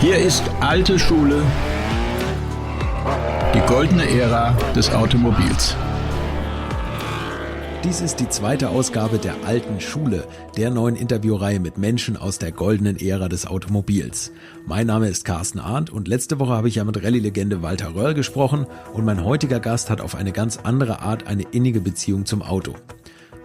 Hier ist alte Schule, die goldene Ära des Automobils. Dies ist die zweite Ausgabe der alten Schule, der neuen Interviewreihe mit Menschen aus der goldenen Ära des Automobils. Mein Name ist Carsten Arndt und letzte Woche habe ich ja mit Rallye-Legende Walter Röhrl gesprochen und mein heutiger Gast hat auf eine ganz andere Art eine innige Beziehung zum Auto.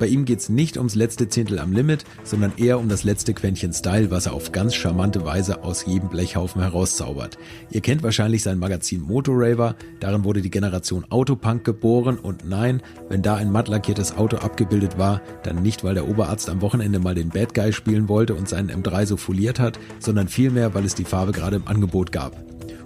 Bei ihm geht's nicht ums letzte Zehntel am Limit, sondern eher um das letzte Quäntchen Style, was er auf ganz charmante Weise aus jedem Blechhaufen herauszaubert. Ihr kennt wahrscheinlich sein Magazin Motoraver, darin wurde die Generation Autopunk geboren und nein, wenn da ein matt lackiertes Auto abgebildet war, dann nicht, weil der Oberarzt am Wochenende mal den Bad Guy spielen wollte und seinen M3 so foliert hat, sondern vielmehr, weil es die Farbe gerade im Angebot gab.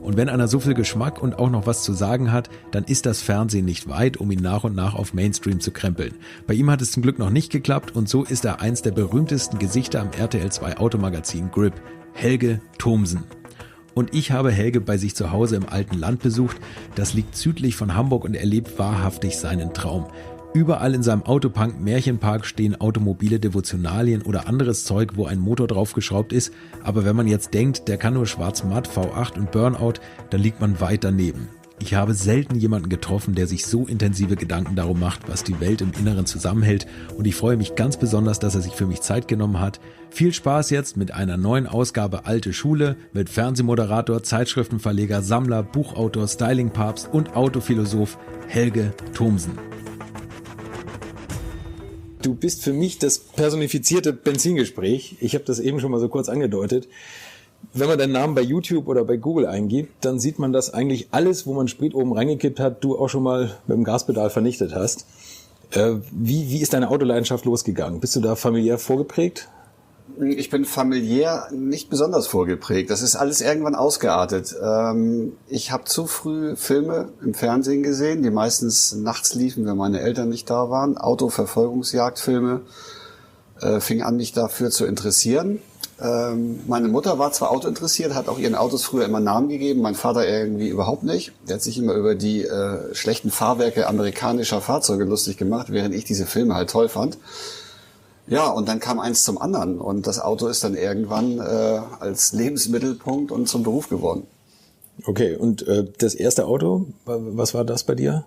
Und wenn einer so viel Geschmack und auch noch was zu sagen hat, dann ist das Fernsehen nicht weit, um ihn nach und nach auf Mainstream zu krempeln. Bei ihm hat es zum Glück noch nicht geklappt und so ist er eins der berühmtesten Gesichter am RTL 2 Automagazin Grip, Helge Thomsen. Und ich habe Helge bei sich zu Hause im alten Land besucht. Das liegt südlich von Hamburg und er lebt wahrhaftig seinen Traum. Überall in seinem Autopunk-Märchenpark stehen automobile Devotionalien oder anderes Zeug, wo ein Motor draufgeschraubt ist. Aber wenn man jetzt denkt, der kann nur schwarz-matt, V8 und Burnout, dann liegt man weit daneben. Ich habe selten jemanden getroffen, der sich so intensive Gedanken darum macht, was die Welt im Inneren zusammenhält. Und ich freue mich ganz besonders, dass er sich für mich Zeit genommen hat. Viel Spaß jetzt mit einer neuen Ausgabe Alte Schule mit Fernsehmoderator, Zeitschriftenverleger, Sammler, Buchautor, Stylingpapst und Autophilosoph Helge Thomsen. Du bist für mich das personifizierte Benzingespräch. Ich habe das eben schon mal so kurz angedeutet. Wenn man deinen Namen bei YouTube oder bei Google eingibt, dann sieht man, dass eigentlich alles, wo man Sprit oben reingekippt hat, du auch schon mal mit dem Gaspedal vernichtet hast. Wie ist deine Autoleidenschaft losgegangen? Bist du da familiär vorgeprägt? Ich bin familiär nicht besonders vorgeprägt. Das ist alles irgendwann ausgeartet. Ich habe zu früh Filme im Fernsehen gesehen, die meistens nachts liefen, wenn meine Eltern nicht da waren. Autoverfolgungsjagdfilme fing an, mich dafür zu interessieren. Meine Mutter war zwar autointeressiert, hat auch ihren Autos früher immer Namen gegeben, mein Vater irgendwie überhaupt nicht. Der hat sich immer über die schlechten Fahrwerke amerikanischer Fahrzeuge lustig gemacht, während ich diese Filme halt toll fand. Ja, und dann kam eins zum anderen und das Auto ist dann irgendwann als Lebensmittelpunkt und zum Beruf geworden. Okay, und das erste Auto, was war das bei dir?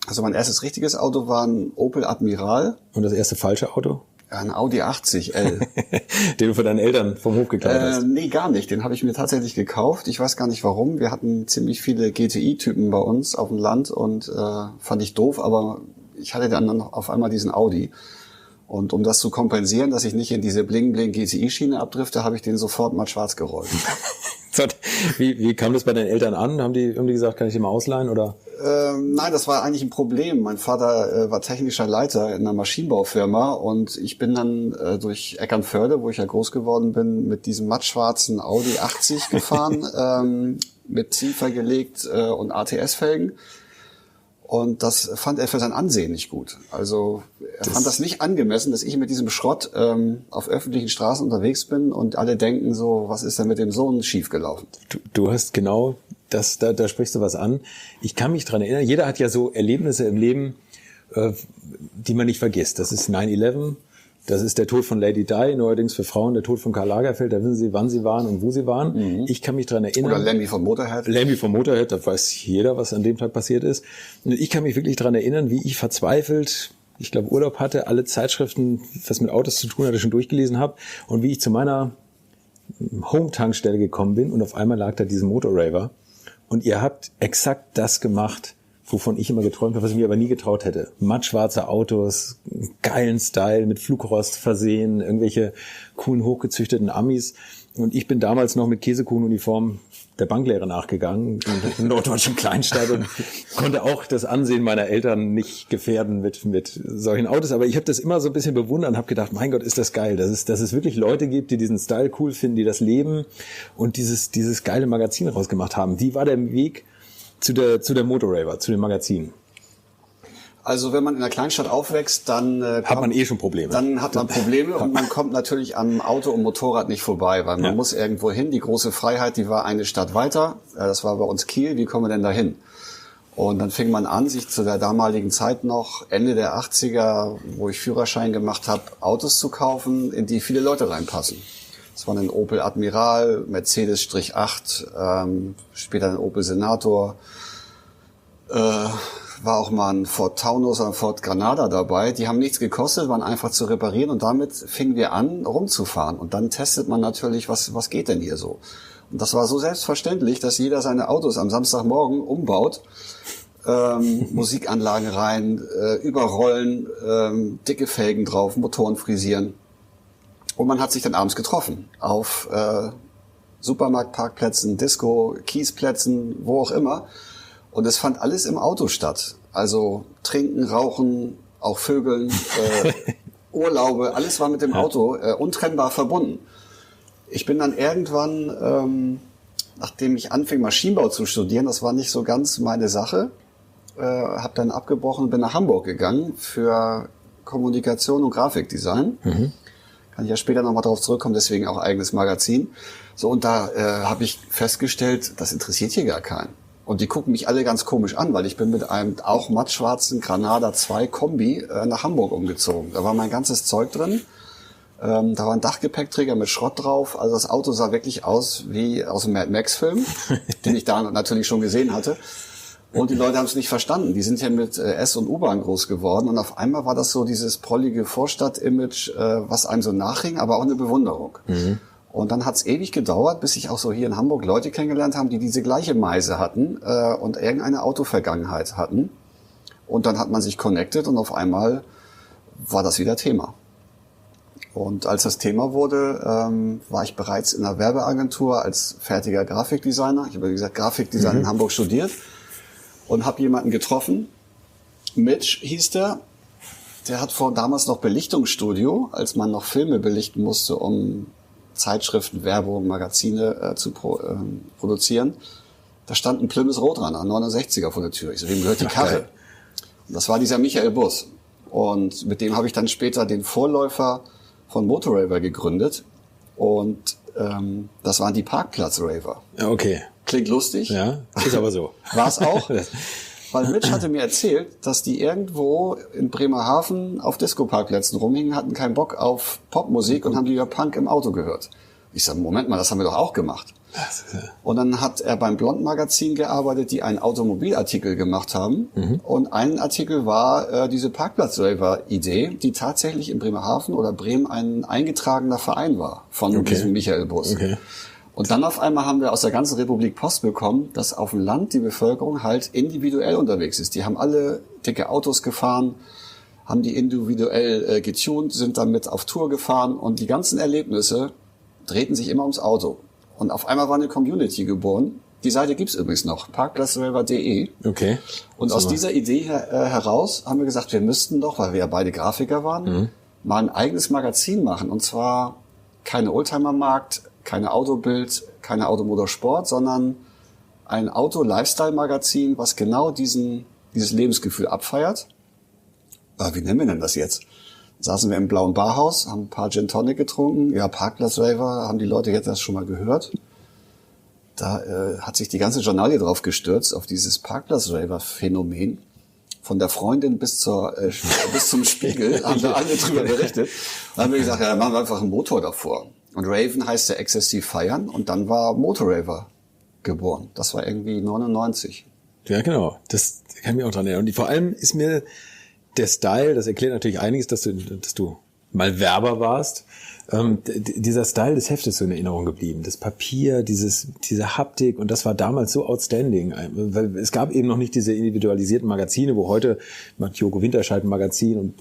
Also mein erstes richtiges Auto war ein Opel Admiral. Und das erste falsche Auto? Ein Audi 80L. Den du von deinen Eltern vom Hof geklaut hast? Nee, gar nicht. Den habe ich mir tatsächlich gekauft. Ich weiß gar nicht warum. Wir hatten ziemlich viele GTI-Typen bei uns auf dem Land und fand ich doof, aber ich hatte dann auf einmal diesen Audi. Und um das zu kompensieren, dass ich nicht in diese Bling-Bling-GTI-Schiene abdrifte, habe ich den sofort mal schwarz gerollt. Wie kam das bei deinen Eltern an? Haben die gesagt, kann ich den mal ausleihen? Oder? Nein, das war eigentlich ein Problem. Mein Vater war technischer Leiter in einer Maschinenbaufirma und ich bin dann durch Eckernförde, wo ich ja groß geworden bin, mit diesem mattschwarzen Audi 80 gefahren, mit tiefer gelegt und ATS-Felgen. Und das fand er für sein Ansehen nicht gut. Also er fand das nicht angemessen, dass ich mit diesem Schrott auf öffentlichen Straßen unterwegs bin und alle denken so, was ist denn mit dem Sohn schiefgelaufen? Du hast genau das, da sprichst du was an. Ich kann mich dran erinnern, jeder hat ja so Erlebnisse im Leben, die man nicht vergisst. Das ist 9/11. Das ist der Tod von Lady Di, neuerdings für Frauen der Tod von Karl Lagerfeld. Da wissen Sie, wann sie waren und wo sie waren. Ich kann mich dran erinnern. Oder Lemmy von Motorhead. Lemmy von Motorhead, da weiß jeder, was an dem Tag passiert ist. Und ich kann mich wirklich dran erinnern, wie ich verzweifelt, ich glaube Urlaub hatte, alle Zeitschriften, was mit Autos zu tun hatte, schon durchgelesen habe. Und wie ich zu meiner Home-Tankstelle gekommen bin und auf einmal lag da dieser Motoraver. Und ihr habt exakt das gemacht, wovon ich immer geträumt habe, was ich mir aber nie getraut hätte. Mattschwarze Autos, geilen Style, mit Flugrost versehen, irgendwelche coolen, hochgezüchteten Amis. Und ich bin damals noch mit Käsekuchenuniform der Banklehre nachgegangen, in der norddeutschen Kleinstadt und konnte auch das Ansehen meiner Eltern nicht gefährden mit solchen Autos. Aber ich habe das immer so ein bisschen bewundert und habe gedacht, mein Gott, ist das geil, dass es wirklich Leute gibt, die diesen Style cool finden, die das leben und dieses geile Magazin rausgemacht haben. Wie war der Weg zu der Motoraver, zu dem Magazin? Also wenn man in einer Kleinstadt aufwächst, dann hat man schon Probleme. Dann hat man Probleme und man kommt natürlich am Auto und Motorrad nicht vorbei, weil man muss irgendwo hin. Die große Freiheit, die war eine Stadt weiter. Das war bei uns Kiel. Wie kommen wir denn da hin? Und dann fing man an, sich zu der damaligen Zeit noch, Ende der 80er, wo ich Führerschein gemacht habe, Autos zu kaufen, in die viele Leute reinpassen. Das war ein Opel Admiral, Mercedes-8, später ein Opel Senator, war auch mal ein Ford Taunus oder ein Ford Granada dabei. Die haben nichts gekostet, waren einfach zu reparieren und damit fingen wir an, rumzufahren. Und dann testet man natürlich, was geht denn hier so? Und das war so selbstverständlich, dass jeder seine Autos am Samstagmorgen umbaut, Musikanlagen rein, überrollen, dicke Felgen drauf, Motoren frisieren. Und man hat sich dann abends getroffen auf Supermarktparkplätzen, Disco, Kiesplätzen, wo auch immer. Und es fand alles im Auto statt. Also trinken, rauchen, auch Vögeln, Urlaube, alles war mit dem Auto untrennbar verbunden. Ich bin dann irgendwann, nachdem ich anfing, Maschinenbau zu studieren, das war nicht so ganz meine Sache, habe dann abgebrochen und bin nach Hamburg gegangen für Kommunikation und Grafikdesign. Mhm. Kann ich ja später nochmal drauf zurückkommen, deswegen auch eigenes Magazin. So, und da habe ich festgestellt, das interessiert hier gar keinen. Und die gucken mich alle ganz komisch an, weil ich bin mit einem auch mattschwarzen Granada 2 Kombi nach Hamburg umgezogen. Da war mein ganzes Zeug drin. Da war ein Dachgepäckträger mit Schrott drauf. Also das Auto sah wirklich aus wie aus einem Mad Max-Film, den ich da natürlich schon gesehen hatte. Und die Leute haben es nicht verstanden. Die sind ja mit S- und U-Bahn groß geworden. Und auf einmal war das so dieses prollige Vorstadt-Image, was einem so nachhing, aber auch eine Bewunderung. Mhm. Und dann hat es ewig gedauert, bis ich auch so hier in Hamburg Leute kennengelernt haben, die diese gleiche Meise hatten und irgendeine Autovergangenheit hatten. Und dann hat man sich connected und auf einmal war das wieder Thema. Und als das Thema wurde, war ich bereits in einer Werbeagentur als fertiger Grafikdesigner. Ich habe, wie gesagt, Grafikdesign in Hamburg studiert und habe jemanden getroffen. Mitch hieß der. Der hat damals noch Belichtungsstudio, als man noch Filme belichten musste, um Zeitschriften, Werbung, Magazine zu produzieren. Da stand ein Plymouth Roadrunner, ein 69er vor der Tür. Ich so, wem gehört die Karre? Und das war dieser Michael Bus. Und mit dem habe ich dann später den Vorläufer von Motorraver gegründet. Und das waren die Parkplatz-Raver. Okay. Klingt lustig. Ja, ist aber so. War es auch. Weil Mitch hatte mir erzählt, dass die irgendwo in Bremerhaven auf Disco-Parkplätzen rumhingen, hatten keinen Bock auf Popmusik und haben lieber Punk im Auto gehört. Ich sage, Moment mal, das haben wir doch auch gemacht. Und dann hat er beim Blond-Magazin gearbeitet, die einen Automobilartikel gemacht haben. Mhm. Und ein Artikel war diese Parkplatz-Raver-Idee, die tatsächlich in Bremerhaven oder Bremen ein eingetragener Verein war von diesem Michael Bus. Okay. Und dann auf einmal haben wir aus der ganzen Republik Post bekommen, dass auf dem Land die Bevölkerung halt individuell unterwegs ist. Die haben alle dicke Autos gefahren, haben die individuell getuned, sind damit auf Tour gefahren und die ganzen Erlebnisse drehten sich immer ums Auto. Und auf einmal war eine Community geboren. Die Seite gibt's übrigens noch, parkplatzraver.de. Okay. Und aus dieser Idee heraus haben wir gesagt, wir müssten doch, weil wir ja beide Grafiker waren, mal ein eigenes Magazin machen. Und zwar keine Oldtimer-Markt, keine Autobild, keine Automotorsport, sondern ein Auto-Lifestyle-Magazin, was genau dieses Lebensgefühl abfeiert. Wie nennen wir denn das jetzt? Saßen wir im blauen Barhaus, haben ein paar Gin Tonic getrunken. Ja, Parkplatz-Raver, haben die Leute jetzt das schon mal gehört. Da hat sich die ganze Journalie drauf gestürzt, auf dieses Parkplatz-Raver-Phänomen. Von der Freundin bis zum Spiegel haben wir alle drüber berichtet. Dann haben wir gesagt, ja, dann machen wir einfach einen Motor davor. Und Raven heißt ja exzessiv feiern und dann war Motorraver geboren. Das war irgendwie 99. Ja, genau. Das kann ich mich auch dran erinnern. Und vor allem ist mir der Style, das erklärt natürlich einiges, dass du mal Werber warst. Dieser Style des Heftes ist so in Erinnerung geblieben. Das Papier, diese Haptik, und das war damals so outstanding. Weil es gab eben noch nicht diese individualisierten Magazine, wo heute macht Joko Winterscheid ein Magazin und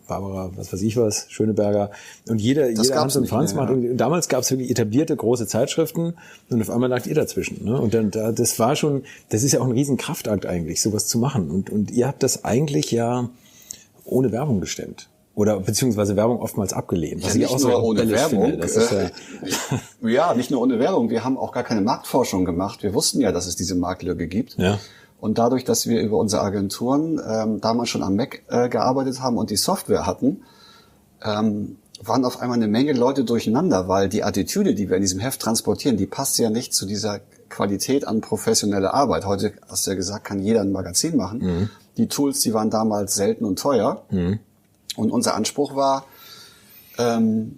Barbara, was weiß ich was, Schöneberger. Und jeder Hans und Franz macht. Und damals gab es wirklich etablierte große Zeitschriften und auf einmal lag ihr dazwischen. Ne? Und dann, das ist ja auch ein riesen Kraftakt eigentlich, sowas zu machen. Und ihr habt das eigentlich ja ohne Werbung gestemmt. Oder beziehungsweise Werbung oftmals abgelehnt. Was ich auch so ohne Werbung. Das ist ja, nicht nur ohne Werbung. Wir haben auch gar keine Marktforschung gemacht. Wir wussten ja, dass es diese Marktlücke gibt. Ja. Und dadurch, dass wir über unsere Agenturen damals schon am Mac gearbeitet haben und die Software hatten, waren auf einmal eine Menge Leute durcheinander, weil die Attitüde, die wir in diesem Heft transportieren, die passt ja nicht zu dieser Qualität an professioneller Arbeit. Heute, hast du ja gesagt, kann jeder ein Magazin machen. Mhm. Die Tools, die waren damals selten und teuer. Mhm. Und unser Anspruch war,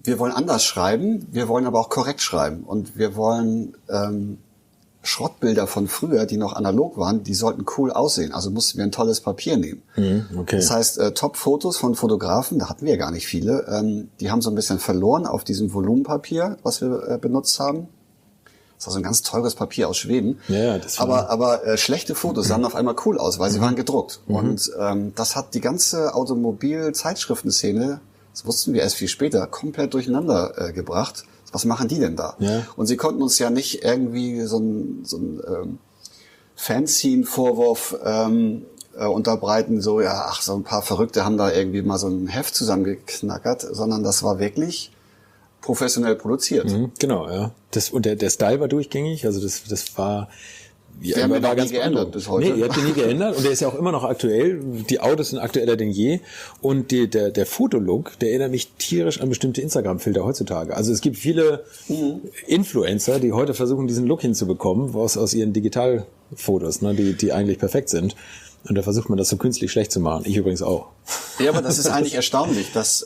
wir wollen anders schreiben, wir wollen aber auch korrekt schreiben. Und wir wollen Schrottbilder von früher, die noch analog waren, die sollten cool aussehen. Also mussten wir ein tolles Papier nehmen. Okay. Das heißt, Top-Fotos von Fotografen, da hatten wir ja gar nicht viele, die haben so ein bisschen verloren auf diesem Volumenpapier, was wir benutzt haben. Das war so ein ganz teures Papier aus Schweden. Ja, das war aber schlechte Fotos sahen auf einmal cool aus, weil sie waren gedruckt. Und das hat die ganze Automobil-Zeitschriftenszene, das wussten wir erst viel später, komplett durcheinander gebracht. Was machen die denn da? Ja. Und sie konnten uns ja nicht irgendwie so ein Fanzine-Vorwurf unterbreiten, so, ja, ach, so ein paar Verrückte haben da irgendwie mal so ein Heft zusammengeknackert, sondern das war wirklich professionell produziert. Genau, ja. Und der Style war durchgängig, also das war... Der haben wir war nie geändert bis heute. Nee, ihr habt ihn nie geändert und der ist ja auch immer noch aktuell. Die Autos sind aktueller denn je. Und der Fotolook, der erinnert mich tierisch an bestimmte Instagram-Filter heutzutage. Also es gibt viele Influencer, die heute versuchen, diesen Look hinzubekommen aus ihren Digitalfotos, ne, die eigentlich perfekt sind. Und da versucht man das so künstlich schlecht zu machen. Ich übrigens auch. Ja, aber das ist eigentlich erstaunlich, dass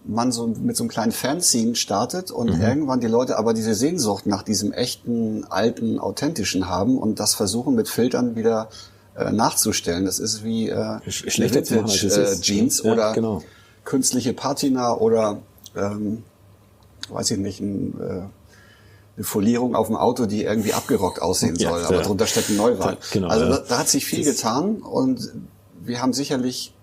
man so mit so einem kleinen Fanzine startet und irgendwann die Leute aber diese Sehnsucht nach diesem echten, alten, authentischen haben und das versuchen mit Filtern wieder nachzustellen. Das ist wie schlechter zu machen, als es ist. Jeans ja, oder genau. künstliche Patina oder weiß ich nicht, eine Folierung auf dem Auto, die irgendwie abgerockt aussehen soll, Ja, aber ja. drunter steckt ein Neuwagen. Genau, also ja. da hat sich viel getan und wir haben sicherlich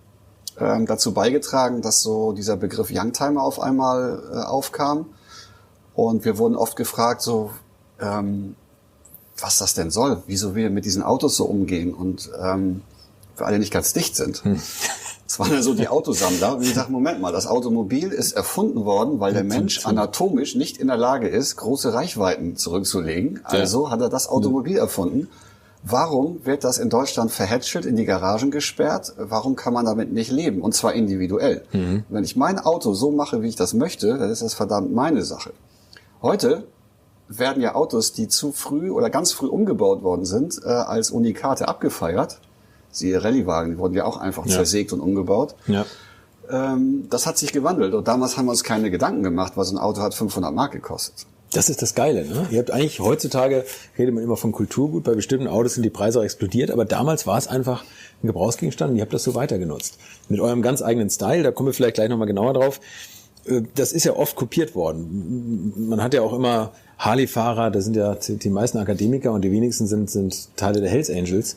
dazu beigetragen, dass so dieser Begriff Youngtimer auf einmal aufkam und wir wurden oft gefragt, so was das denn soll, wieso wir mit diesen Autos so umgehen und wir alle nicht ganz dicht sind. Das waren ja so die Autosammler. Und ich sage, Moment mal, das Automobil ist erfunden worden, weil der Mensch anatomisch nicht in der Lage ist, große Reichweiten zurückzulegen. Also hat er das Automobil erfunden. Warum wird das in Deutschland verhätschelt, in die Garagen gesperrt? Warum kann man damit nicht leben? Und zwar individuell. Wenn ich mein Auto so mache, wie ich das möchte, dann ist das verdammt meine Sache. Heute werden ja Autos, die zu früh oder ganz früh umgebaut worden sind, als Unikate abgefeiert. Siehe Rallyewagen, die wurden ja auch einfach zersägt und umgebaut. Ja. Das hat sich gewandelt. Und damals haben wir uns keine Gedanken gemacht, weil so ein Auto hat 500 Mark gekostet. Das ist das Geile, ne? Ihr habt eigentlich, heutzutage redet man immer von Kulturgut, bei bestimmten Autos sind die Preise auch explodiert, aber damals war es einfach ein Gebrauchsgegenstand und ihr habt das so weiter genutzt. Mit eurem ganz eigenen Style, da kommen wir vielleicht gleich nochmal genauer drauf. Das ist ja oft kopiert worden. Man hat ja auch immer Harley-Fahrer, da sind ja die meisten Akademiker und die wenigsten sind Teile der Hells Angels.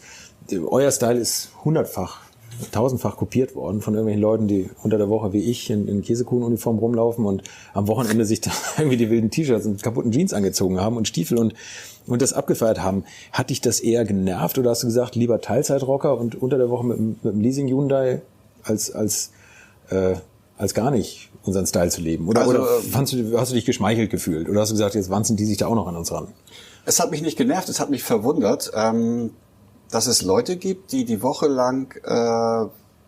Euer Style ist 100-fach, 1000-fach kopiert worden von irgendwelchen Leuten, die unter der Woche wie ich in Käsekuchenuniform rumlaufen und am Wochenende sich da irgendwie die wilden T-Shirts und kaputten Jeans angezogen haben und Stiefel und das abgefeiert haben. Hat dich das eher genervt oder hast du gesagt, lieber Teilzeitrocker und unter der Woche mit dem Leasing Hyundai als gar nicht unseren Style zu leben? Oder hast du dich geschmeichelt gefühlt? Oder hast du gesagt, jetzt wanzen die sich da auch noch an uns ran? Es hat mich nicht genervt, es hat mich verwundert, dass es Leute gibt, die die Woche lang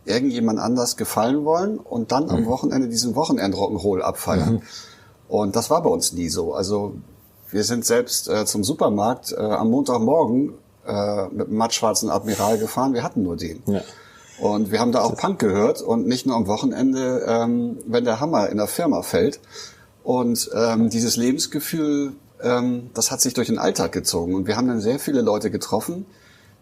irgendjemand anders gefallen wollen und dann am Wochenende diesen Wochenend-Rock'n'Roll abfeiern. Und das war bei uns nie so. Also wir sind selbst zum Supermarkt am Montagmorgen mit einem mattschwarzen Admiral gefahren. Wir hatten nur den. Ja. Und wir haben da auch Punk gehört und nicht nur am Wochenende, wenn der Hammer in der Firma fällt. Und dieses Lebensgefühl, das hat sich durch den Alltag gezogen. Und wir haben dann sehr viele Leute getroffen,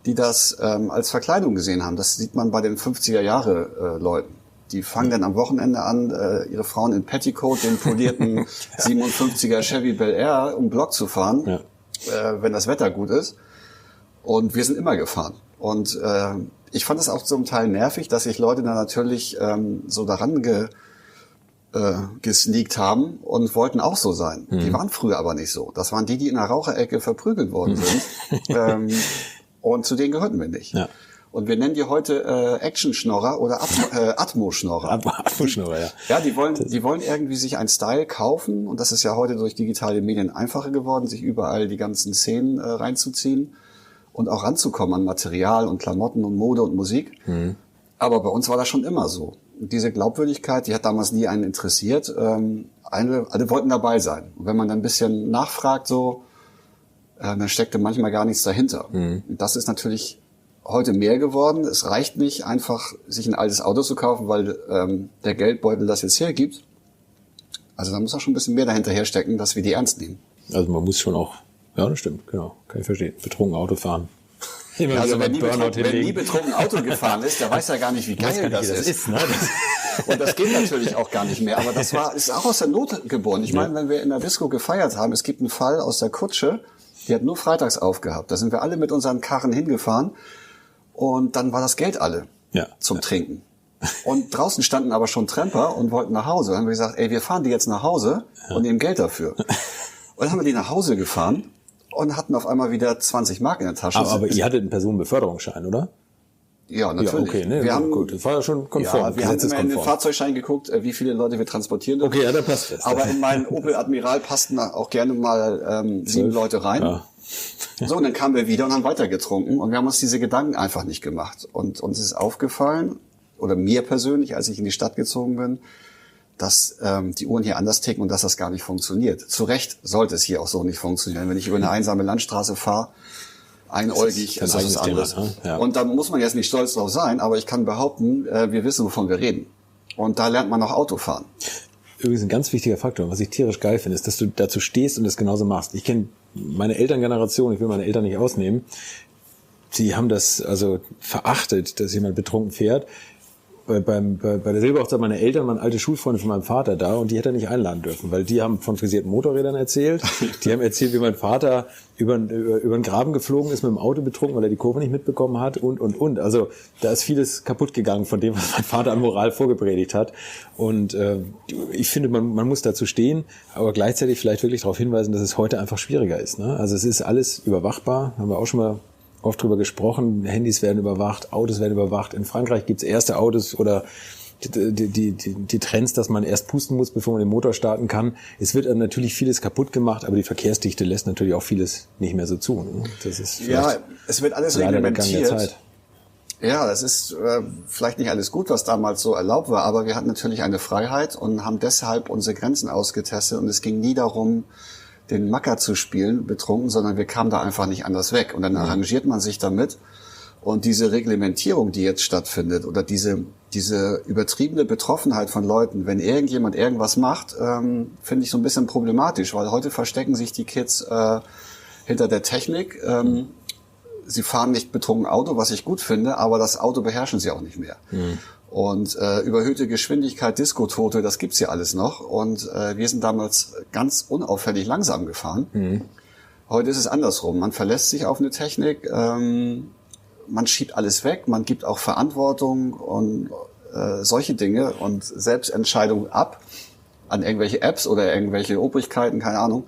die das als Verkleidung gesehen haben. Das sieht man bei den 50er-Jahre-Leuten. Die fangen dann am Wochenende an, ihre Frauen in Petticoat, den polierten 57er Chevy Bel Air um Block zu fahren, wenn das Wetter gut ist. Und wir sind immer gefahren. Und ich fand es auch zum Teil nervig, dass sich Leute dann natürlich so daran gesneakt haben und wollten auch so sein. Die waren früher aber nicht so. Das waren die in der Raucherecke verprügelt worden sind. Und zu denen gehörten wir nicht. Ja. Und wir nennen die heute Action-Schnorrer oder Atmo-Schnorrer. Atmo-Schnorrer, ja. Ja, die wollen irgendwie sich einen Style kaufen. Und das ist ja heute durch digitale Medien einfacher geworden, sich überall die ganzen Szenen reinzuziehen und auch ranzukommen an Material und Klamotten und Mode und Musik. Aber bei uns war das schon immer so. Und diese Glaubwürdigkeit, die hat damals nie einen interessiert. Alle wollten dabei sein. Und wenn man dann ein bisschen nachfragt, so, dann steckte manchmal gar nichts dahinter. Und das ist natürlich heute mehr geworden. Es reicht nicht, einfach sich ein altes Auto zu kaufen, weil der Geldbeutel das jetzt hergibt. Also da muss auch schon ein bisschen mehr dahinter herstecken, dass wir die ernst nehmen. Also man muss schon auch, ja, das stimmt, genau, kann ich verstehen. Betrunken Auto fahren. Also wenn nie betrunken Auto gefahren ist, der weiß ja gar nicht, wie geil das ist. Ne? Und das geht natürlich auch gar nicht mehr. Aber ist auch aus der Not geboren. Ich meine, wenn wir in der Disco gefeiert haben, es gibt einen Fall aus der Kutsche, die hat nur freitags aufgehabt. Da sind wir alle mit unseren Karren hingefahren und dann war das Geld alle zum Trinken. Und draußen standen aber schon Tramper und wollten nach Hause. Dann haben wir gesagt, wir fahren die jetzt nach Hause und nehmen Geld dafür. Und dann haben wir die nach Hause gefahren und hatten auf einmal wieder 20 Mark in der Tasche. Aber ihr hattet einen Personenbeförderungsschein, oder? Ja, natürlich. Ja, okay, ne? Wir haben, gut, das war ja schon konform. Ja, wir haben immer in den Fahrzeugschein geguckt, wie viele Leute wir transportieren dürfen. Okay, ja, da passt das. Aber in meinen Opel Admiral passten auch gerne mal 7 Leute rein. Ja. So, und dann kamen wir wieder und haben weiter getrunken und wir haben uns diese Gedanken einfach nicht gemacht. Und uns ist aufgefallen, oder mir persönlich, als ich in die Stadt gezogen bin, dass die Uhren hier anders ticken und dass das gar nicht funktioniert. Zu Recht sollte es hier auch so nicht funktionieren. Wenn ich über eine einsame Landstraße fahre, einäugig, ist das was anderes. Thema, ne? Ja. Und da muss man jetzt nicht stolz drauf sein, aber ich kann behaupten, wir wissen, wovon wir reden. Und da lernt man auch Autofahren. Übrigens ein ganz wichtiger Faktor, was ich tierisch geil finde, ist, dass du dazu stehst und das genauso machst. Ich kenne meine Elterngeneration, ich will meine Eltern nicht ausnehmen, die haben das also verachtet, dass jemand betrunken fährt. Bei der Silberhochzeit meiner Eltern waren alte Schulfreunde von meinem Vater da und die hätte er nicht einladen dürfen, weil die haben von frisierten Motorrädern erzählt. Die haben erzählt, wie mein Vater über den Graben geflogen ist mit dem Auto betrunken, weil er die Kurve nicht mitbekommen hat und. Also da ist vieles kaputt gegangen von dem, was mein Vater an Moral vorgepredigt hat. Und ich finde, man muss dazu stehen, aber gleichzeitig vielleicht wirklich darauf hinweisen, dass es heute einfach schwieriger ist. Ne? Also es ist alles überwachbar, haben wir auch schon mal oft drüber gesprochen, Handys werden überwacht, Autos werden überwacht. In Frankreich gibt's erste Autos oder die Trends, dass man erst pusten muss, bevor man den Motor starten kann. Es wird natürlich vieles kaputt gemacht, aber die Verkehrsdichte lässt natürlich auch vieles nicht mehr so zu. Ne? Das ist es wird alles reglementiert. Ja, das ist vielleicht nicht alles gut, was damals so erlaubt war, aber wir hatten natürlich eine Freiheit und haben deshalb unsere Grenzen ausgetestet und es ging nie darum, den Macker zu spielen, betrunken, sondern wir kamen da einfach nicht anders weg. Und dann arrangiert man sich damit. Und diese Reglementierung, die jetzt stattfindet, oder diese übertriebene Betroffenheit von Leuten, wenn irgendjemand irgendwas macht, finde ich so ein bisschen problematisch, weil heute verstecken sich die Kids hinter der Technik. Sie fahren nicht betrunken Auto, was ich gut finde, aber das Auto beherrschen sie auch nicht mehr. Und überhöhte Geschwindigkeit, Diskotote, das gibt's ja alles noch. Und wir sind damals ganz unauffällig langsam gefahren. Heute ist es andersrum. Man verlässt sich auf eine Technik, man schiebt alles weg, man gibt auch Verantwortung und solche Dinge und Selbstentscheidung ab an irgendwelche Apps oder irgendwelche Obrigkeiten, keine Ahnung,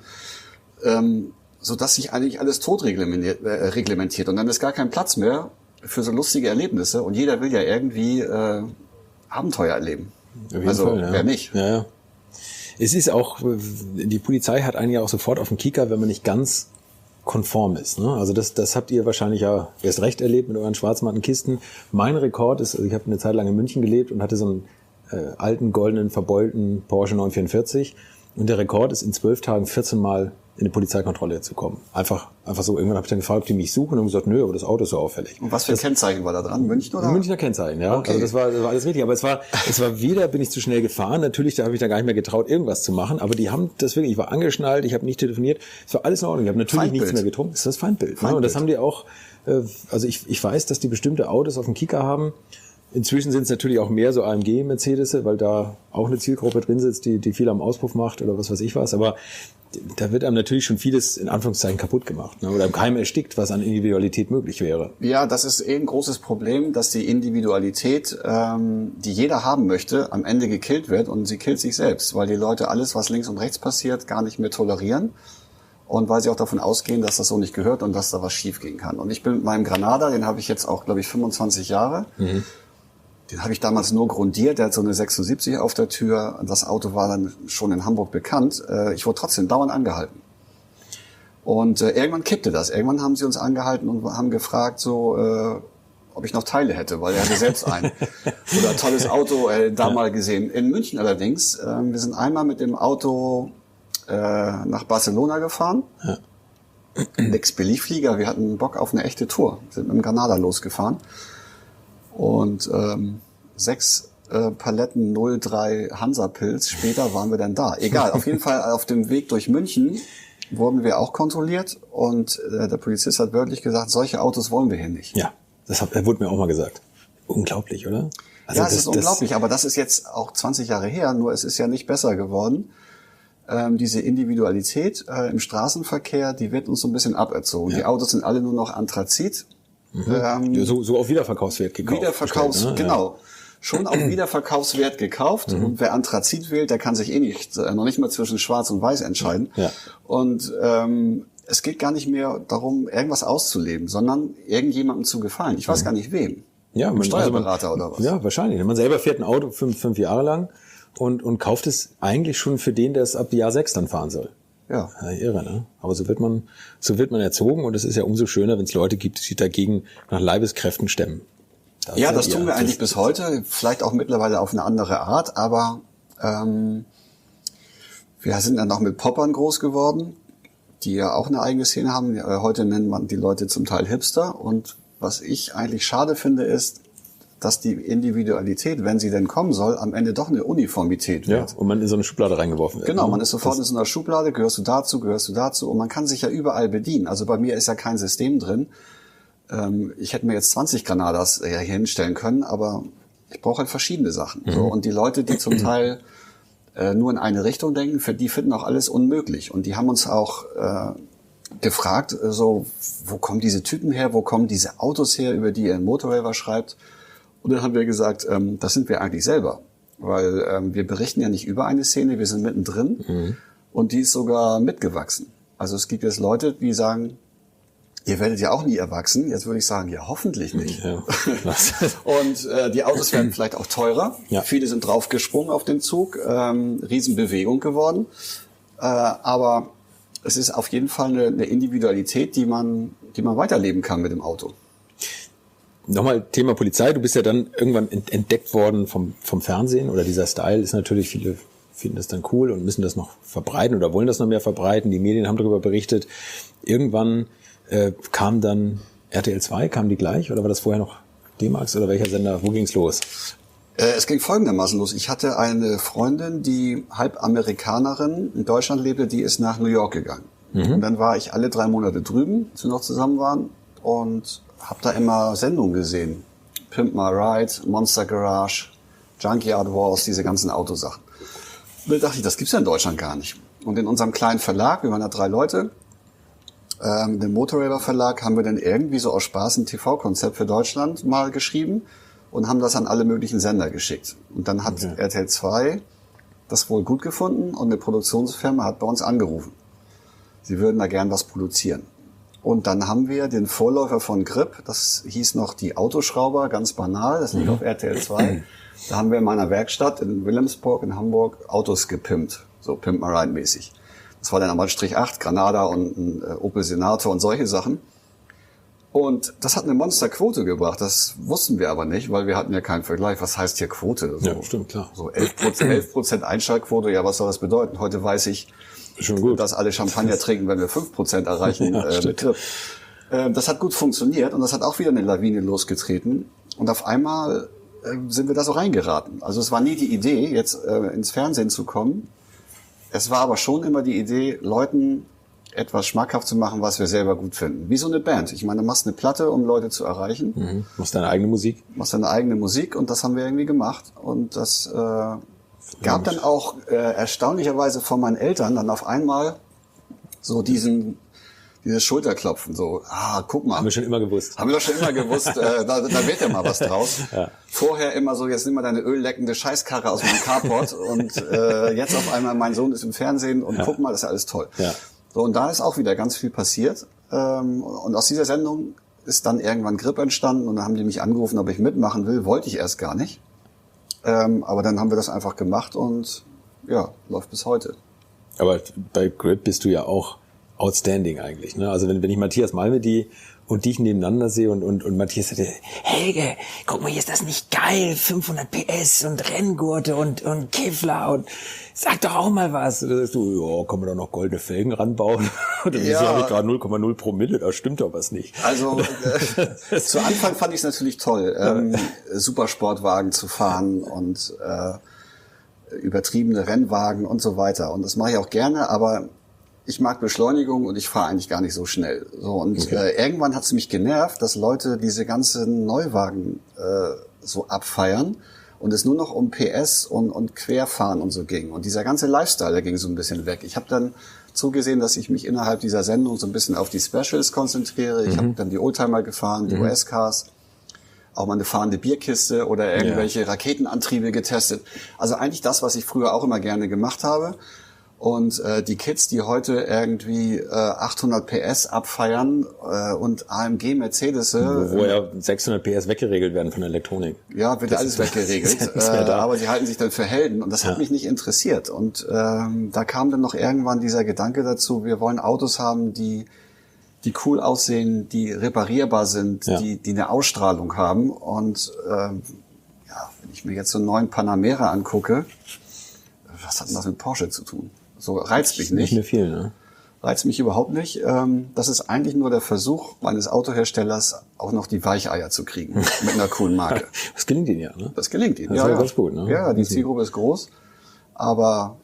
so dass sich eigentlich alles tot reglementiert. Und dann ist gar kein Platz mehr für so lustige Erlebnisse und jeder will ja irgendwie Abenteuer erleben. Also Fall, ja. Wer nicht? Ja. Es ist auch, die Polizei hat einen ja auch sofort auf den Kicker, wenn man nicht ganz konform ist. Ne? Also das habt ihr wahrscheinlich ja erst recht erlebt mit euren schwarzmatten Kisten. Mein Rekord ist, also ich habe eine Zeit lang in München gelebt und hatte so einen alten, goldenen, verbeulten Porsche 944 und der Rekord ist in 12 Tagen 14 Mal in eine Polizeikontrolle zu kommen. Einfach so. Irgendwann habe ich dann gefragt, ob die mich suchen und haben gesagt, nö, aber das Auto ist so auffällig. Und was für ein Kennzeichen war da dran? München oder? Münchner Kennzeichen, ja. Okay. Also das war alles richtig. Aber es war weder bin ich zu schnell gefahren. Natürlich, da habe ich dann gar nicht mehr getraut, irgendwas zu machen. Aber die haben das wirklich, ich war angeschnallt, ich habe nicht telefoniert. Es war alles in Ordnung. Ich habe natürlich Feindbild. Nichts mehr getrunken. Das ist das Feindbild. Ne? Und das haben die auch, also ich weiß, dass die bestimmte Autos auf dem Kicker haben. Inzwischen sind es natürlich auch mehr so AMG-Mercedes, weil da auch eine Zielgruppe drin sitzt, die viel am Auspuff macht oder was weiß ich was. Aber da wird einem natürlich schon vieles in Anführungszeichen kaputt gemacht, ne? Oder im Keim erstickt, was an Individualität möglich wäre. Ja, das ist ein großes Problem, dass die Individualität, die jeder haben möchte, am Ende gekillt wird und sie killt sich selbst, weil die Leute alles, was links und rechts passiert, gar nicht mehr tolerieren und weil sie auch davon ausgehen, dass das so nicht gehört und dass da was schief gehen kann. Und ich bin mit meinem Granada, den habe ich jetzt auch, glaube ich, 25 Jahre. Den habe ich damals nur grundiert, der hat so eine 76 auf der Tür. Das Auto war dann schon in Hamburg bekannt. Ich wurde trotzdem dauernd angehalten. Und irgendwann kippte das. Irgendwann haben sie uns angehalten und haben gefragt, so, ob ich noch Teile hätte, weil er hatte selbst einen. Oder tolles Auto da mal gesehen. In München allerdings, wir sind einmal mit dem Auto nach Barcelona gefahren. Ja. Nix Billigflieger, wir hatten Bock auf eine echte Tour. Sind mit dem Granada losgefahren. Und 6 Paletten 03 Hansa-Pilz. Später waren wir dann da. Egal, auf jeden Fall auf dem Weg durch München wurden wir auch kontrolliert und der Polizist hat wörtlich gesagt, solche Autos wollen wir hier nicht. Ja, das wurde mir auch mal gesagt. Unglaublich, oder? Also ja, es ist unglaublich, aber das ist jetzt auch 20 Jahre her, nur es ist ja nicht besser geworden. Diese Individualität im Straßenverkehr, die wird uns so ein bisschen aberzogen. Ja. Die Autos sind alle nur noch Anthrazit. So auf Wiederverkaufswert gekauft. Genau. Schon auf Wiederverkaufswert gekauft. Und wer Anthrazit wählt, der kann sich noch nicht mal zwischen Schwarz und Weiß entscheiden. Ja. Und es geht gar nicht mehr darum, irgendwas auszuleben, sondern irgendjemandem zu gefallen. Ich weiß gar nicht wem. Ja, ein Steuerberater oder was? Ja, wahrscheinlich. Man selber fährt ein Auto 5 Jahre lang und kauft es eigentlich schon für den, der es ab Jahr 6 dann fahren soll. Ja. Irre, ne? Aber so wird man erzogen und es ist ja umso schöner, wenn es Leute gibt, die sich dagegen nach Leibeskräften stemmen. Das tun wir eigentlich bis heute, vielleicht auch mittlerweile auf eine andere Art, aber wir sind dann auch mit Poppern groß geworden, die ja auch eine eigene Szene haben. Heute nennt man die Leute zum Teil Hipster und was ich eigentlich schade finde, ist, dass die Individualität, wenn sie denn kommen soll, am Ende doch eine Uniformität wird. Ja, und man in so eine Schublade reingeworfen wird. Genau, man ist sofort in so einer Schublade, gehörst du dazu und man kann sich ja überall bedienen. Also bei mir ist ja kein System drin. Ich hätte mir jetzt 20 Granadas hier hinstellen können, aber ich brauche halt verschiedene Sachen. So, und die Leute, die zum Teil nur in eine Richtung denken, für die finden auch alles unmöglich. Und die haben uns auch gefragt, so, wo kommen diese Typen her, wo kommen diese Autos her, über die ihr in Motorraver schreibt. Und dann haben wir gesagt, das sind wir eigentlich selber. Weil wir berichten ja nicht über eine Szene, wir sind mittendrin und die ist sogar mitgewachsen. Also es gibt jetzt Leute, die sagen, ihr werdet ja auch nie erwachsen. Jetzt würde ich sagen, ja, hoffentlich nicht. Ja. Und die Autos werden vielleicht auch teurer. Ja. Viele sind draufgesprungen auf den Zug. Riesenbewegung geworden. Aber es ist auf jeden Fall eine Individualität, die man weiterleben kann mit dem Auto. Nochmal Thema Polizei. Du bist ja dann irgendwann entdeckt worden vom Fernsehen oder dieser Style ist natürlich, viele finden das dann cool und müssen das noch verbreiten oder wollen das noch mehr verbreiten. Die Medien haben darüber berichtet. Irgendwann kam dann RTL 2, kamen die gleich oder war das vorher noch D-Max oder welcher Sender? Wo ging's los? Es ging folgendermaßen los. Ich hatte eine Freundin, die halb Amerikanerin in Deutschland lebte, die ist nach New York gegangen. Und dann war ich alle 3 Monate drüben, als wir noch zusammen waren und habe da immer Sendungen gesehen. Pimp My Ride, Monster Garage, Junkyard Wars, diese ganzen Autosachen. Und da dachte ich, das gibt's ja in Deutschland gar nicht. Und in unserem kleinen Verlag, wir waren da 3 Leute, den Motorraver Verlag, haben wir dann irgendwie so aus Spaß ein TV-Konzept für Deutschland mal geschrieben und haben das an alle möglichen Sender geschickt. Und dann hat RTL 2 das wohl gut gefunden und eine Produktionsfirma hat bei uns angerufen. Sie würden da gern was produzieren. Und dann haben wir den Vorläufer von Grip, das hieß noch die Autoschrauber, ganz banal, das lief auf RTL 2. Da haben wir in meiner Werkstatt in Wilhelmsburg in Hamburg Autos gepimpt, so Pimp My Ride mäßig. Das war dann einmal Strich 8, Granada und ein Opel Senator und solche Sachen. Und das hat eine Monsterquote gebracht. Das wussten wir aber nicht, weil wir hatten ja keinen Vergleich. Was heißt hier Quote? So, ja, stimmt, klar. So 11% Einschaltquote, ja, was soll das bedeuten? Heute weiß ich, schon gut, dass alle Champagner trinken, wenn wir 5% erreichen mit Grip. Das hat gut funktioniert und das hat auch wieder eine Lawine losgetreten. Und auf einmal sind wir da so reingeraten. Also es war nie die Idee, jetzt ins Fernsehen zu kommen. Es war aber schon immer die Idee, Leuten etwas schmackhaft zu machen, was wir selber gut finden. Wie so eine Band. Ich meine, du machst eine Platte, um Leute zu erreichen. Machst deine eigene Musik. Und das haben wir irgendwie gemacht. Und das gab dann auch erstaunlicherweise von meinen Eltern dann auf einmal so dieses Schulterklopfen. So, guck mal. Haben wir schon immer gewusst. Da wird ja mal was draus. Ja. Vorher immer so, jetzt nimm mal deine ölleckende Scheißkarre aus meinem Carport und jetzt auf einmal, mein Sohn ist im Fernsehen und guck mal, das ist ja alles toll. Ja. So, und da ist auch wieder ganz viel passiert. Und aus dieser Sendung ist dann irgendwann Grip entstanden und dann haben die mich angerufen, ob ich mitmachen will. Wollte ich erst gar nicht. Aber dann haben wir das einfach gemacht und ja, läuft bis heute. Aber bei Grip bist du ja auch outstanding eigentlich. Ne? Also wenn ich Matthias Malmedy und dich nebeneinander sehe und Matthias hätte, Helge, guck mal, hier ist das nicht geil, 500 PS und Renngurte und Kevlar und sag doch auch mal was. Da sagst du, ja, kann man da noch goldene Felgen ranbauen? Und dann habe ich gerade 0,0 Promille, da stimmt doch was nicht. Also zu Anfang fand ich es natürlich toll, Supersportwagen zu fahren und übertriebene Rennwagen und so weiter. Und das mache ich auch gerne, aber ich mag Beschleunigung und ich fahre eigentlich gar nicht so schnell. So, und irgendwann hat es mich genervt, dass Leute diese ganzen Neuwagen so abfeiern und es nur noch um PS und Querfahren und so ging. Und dieser ganze Lifestyle, der ging so ein bisschen weg. Ich habe dann zugesehen, dass ich mich innerhalb dieser Sendung so ein bisschen auf die Specials konzentriere. Ich habe dann die Oldtimer gefahren, die US-Cars, auch mal eine fahrende Bierkiste oder irgendwelche Raketenantriebe getestet. Also eigentlich das, was ich früher auch immer gerne gemacht habe. Und die Kids, die heute irgendwie 800 PS abfeiern und AMG, Mercedes... Wo ja 600 PS weggeregelt werden von der Elektronik. Ja, wird alles weggeregelt. Aber die halten sich dann für Helden und das hat mich nicht interessiert. Und da kam dann noch irgendwann dieser Gedanke dazu, wir wollen Autos haben, die cool aussehen, die reparierbar sind, die eine Ausstrahlung haben. Und wenn ich mir jetzt so einen neuen Panamera angucke, was hat denn das mit Porsche zu tun? So reizt mich nicht. Nicht mehr viel, ne? Reizt mich überhaupt nicht. Das ist eigentlich nur der Versuch eines Autoherstellers, auch noch die Weicheier zu kriegen mit einer coolen Marke. Das gelingt ihnen ja, ne? Das gelingt ihnen, das ist ja ganz gut, ne? Ja, die Zielgruppe ist groß. Aber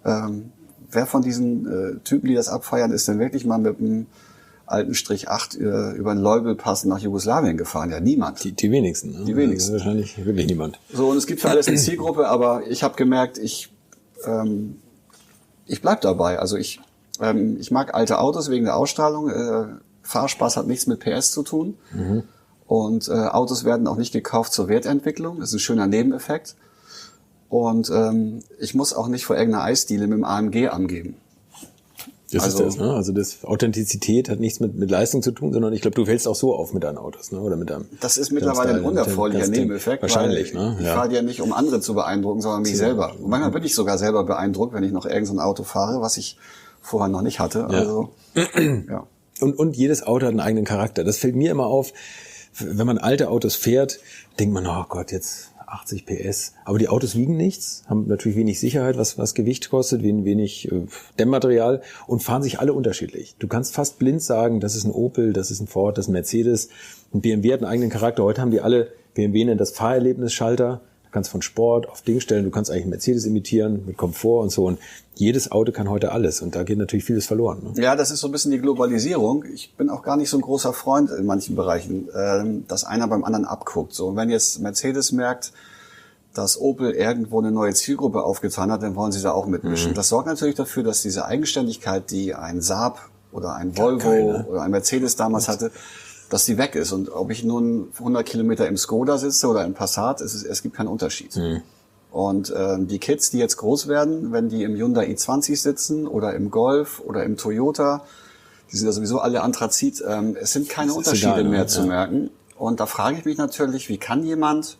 wer von diesen Typen, die das abfeiern, ist denn wirklich mal mit einem alten Strich 8 über den Leubelpass nach Jugoslawien gefahren? Ja, niemand. Die wenigsten, ne? Die wenigsten. Also wahrscheinlich wirklich niemand. So, und es gibt für alles eine Zielgruppe, aber ich habe gemerkt, ich bleib dabei. Also ich mag alte Autos wegen der Ausstrahlung. Fahrspaß hat nichts mit PS zu tun. Und Autos werden auch nicht gekauft zur Wertentwicklung. Das ist ein schöner Nebeneffekt. Und ich muss auch nicht vor irgendeiner Eisdiele mit dem AMG angeben. Das ist das, ne? Also das Authentizität hat nichts mit Leistung zu tun, sondern ich glaube, du fällst auch so auf mit deinen Autos, ne? Oder mit deinem. Das ist mittlerweile ein wundervoller Nebeneffekt. Wahrscheinlich, ne? Ich fahre ja nicht, um andere zu beeindrucken, sondern mich selber. Und manchmal bin ich sogar selber beeindruckt, wenn ich noch irgend so ein Auto fahre, was ich vorher noch nicht hatte. Also, ja. Und jedes Auto hat einen eigenen Charakter. Das fällt mir immer auf. Wenn man alte Autos fährt, denkt man, oh Gott, jetzt 80 PS. Aber die Autos wiegen nichts, haben natürlich wenig Sicherheit, was Gewicht kostet, wenig Dämmmaterial und fahren sich alle unterschiedlich. Du kannst fast blind sagen, das ist ein Opel, das ist ein Ford, das ist ein Mercedes. Ein BMW hat einen eigenen Charakter. Heute haben die alle, BMW nennt das Fahrerlebnisschalter. Du kannst von Sport auf Ding stellen, du kannst eigentlich einen Mercedes imitieren mit Komfort und so. Und jedes Auto kann heute alles. Und da geht natürlich vieles verloren. Ne? Ja, das ist so ein bisschen die Globalisierung. Ich bin auch gar nicht so ein großer Freund in manchen Bereichen, dass einer beim anderen abguckt. So, und wenn jetzt Mercedes merkt, dass Opel irgendwo eine neue Zielgruppe aufgetan hat, dann wollen sie da auch mitmischen. Das sorgt natürlich dafür, dass diese Eigenständigkeit, die ein Saab oder ein Volvo oder ein Mercedes damals hatte, dass die weg ist. Und ob ich nun 100 Kilometer im Skoda sitze oder im Passat, es gibt keinen Unterschied. Und die Kids, die jetzt groß werden, wenn die im Hyundai i20 sitzen oder im Golf oder im Toyota, die sind ja sowieso alle Anthrazit, es sind keine Unterschiede mehr zu merken. Und da frage ich mich natürlich, wie kann jemand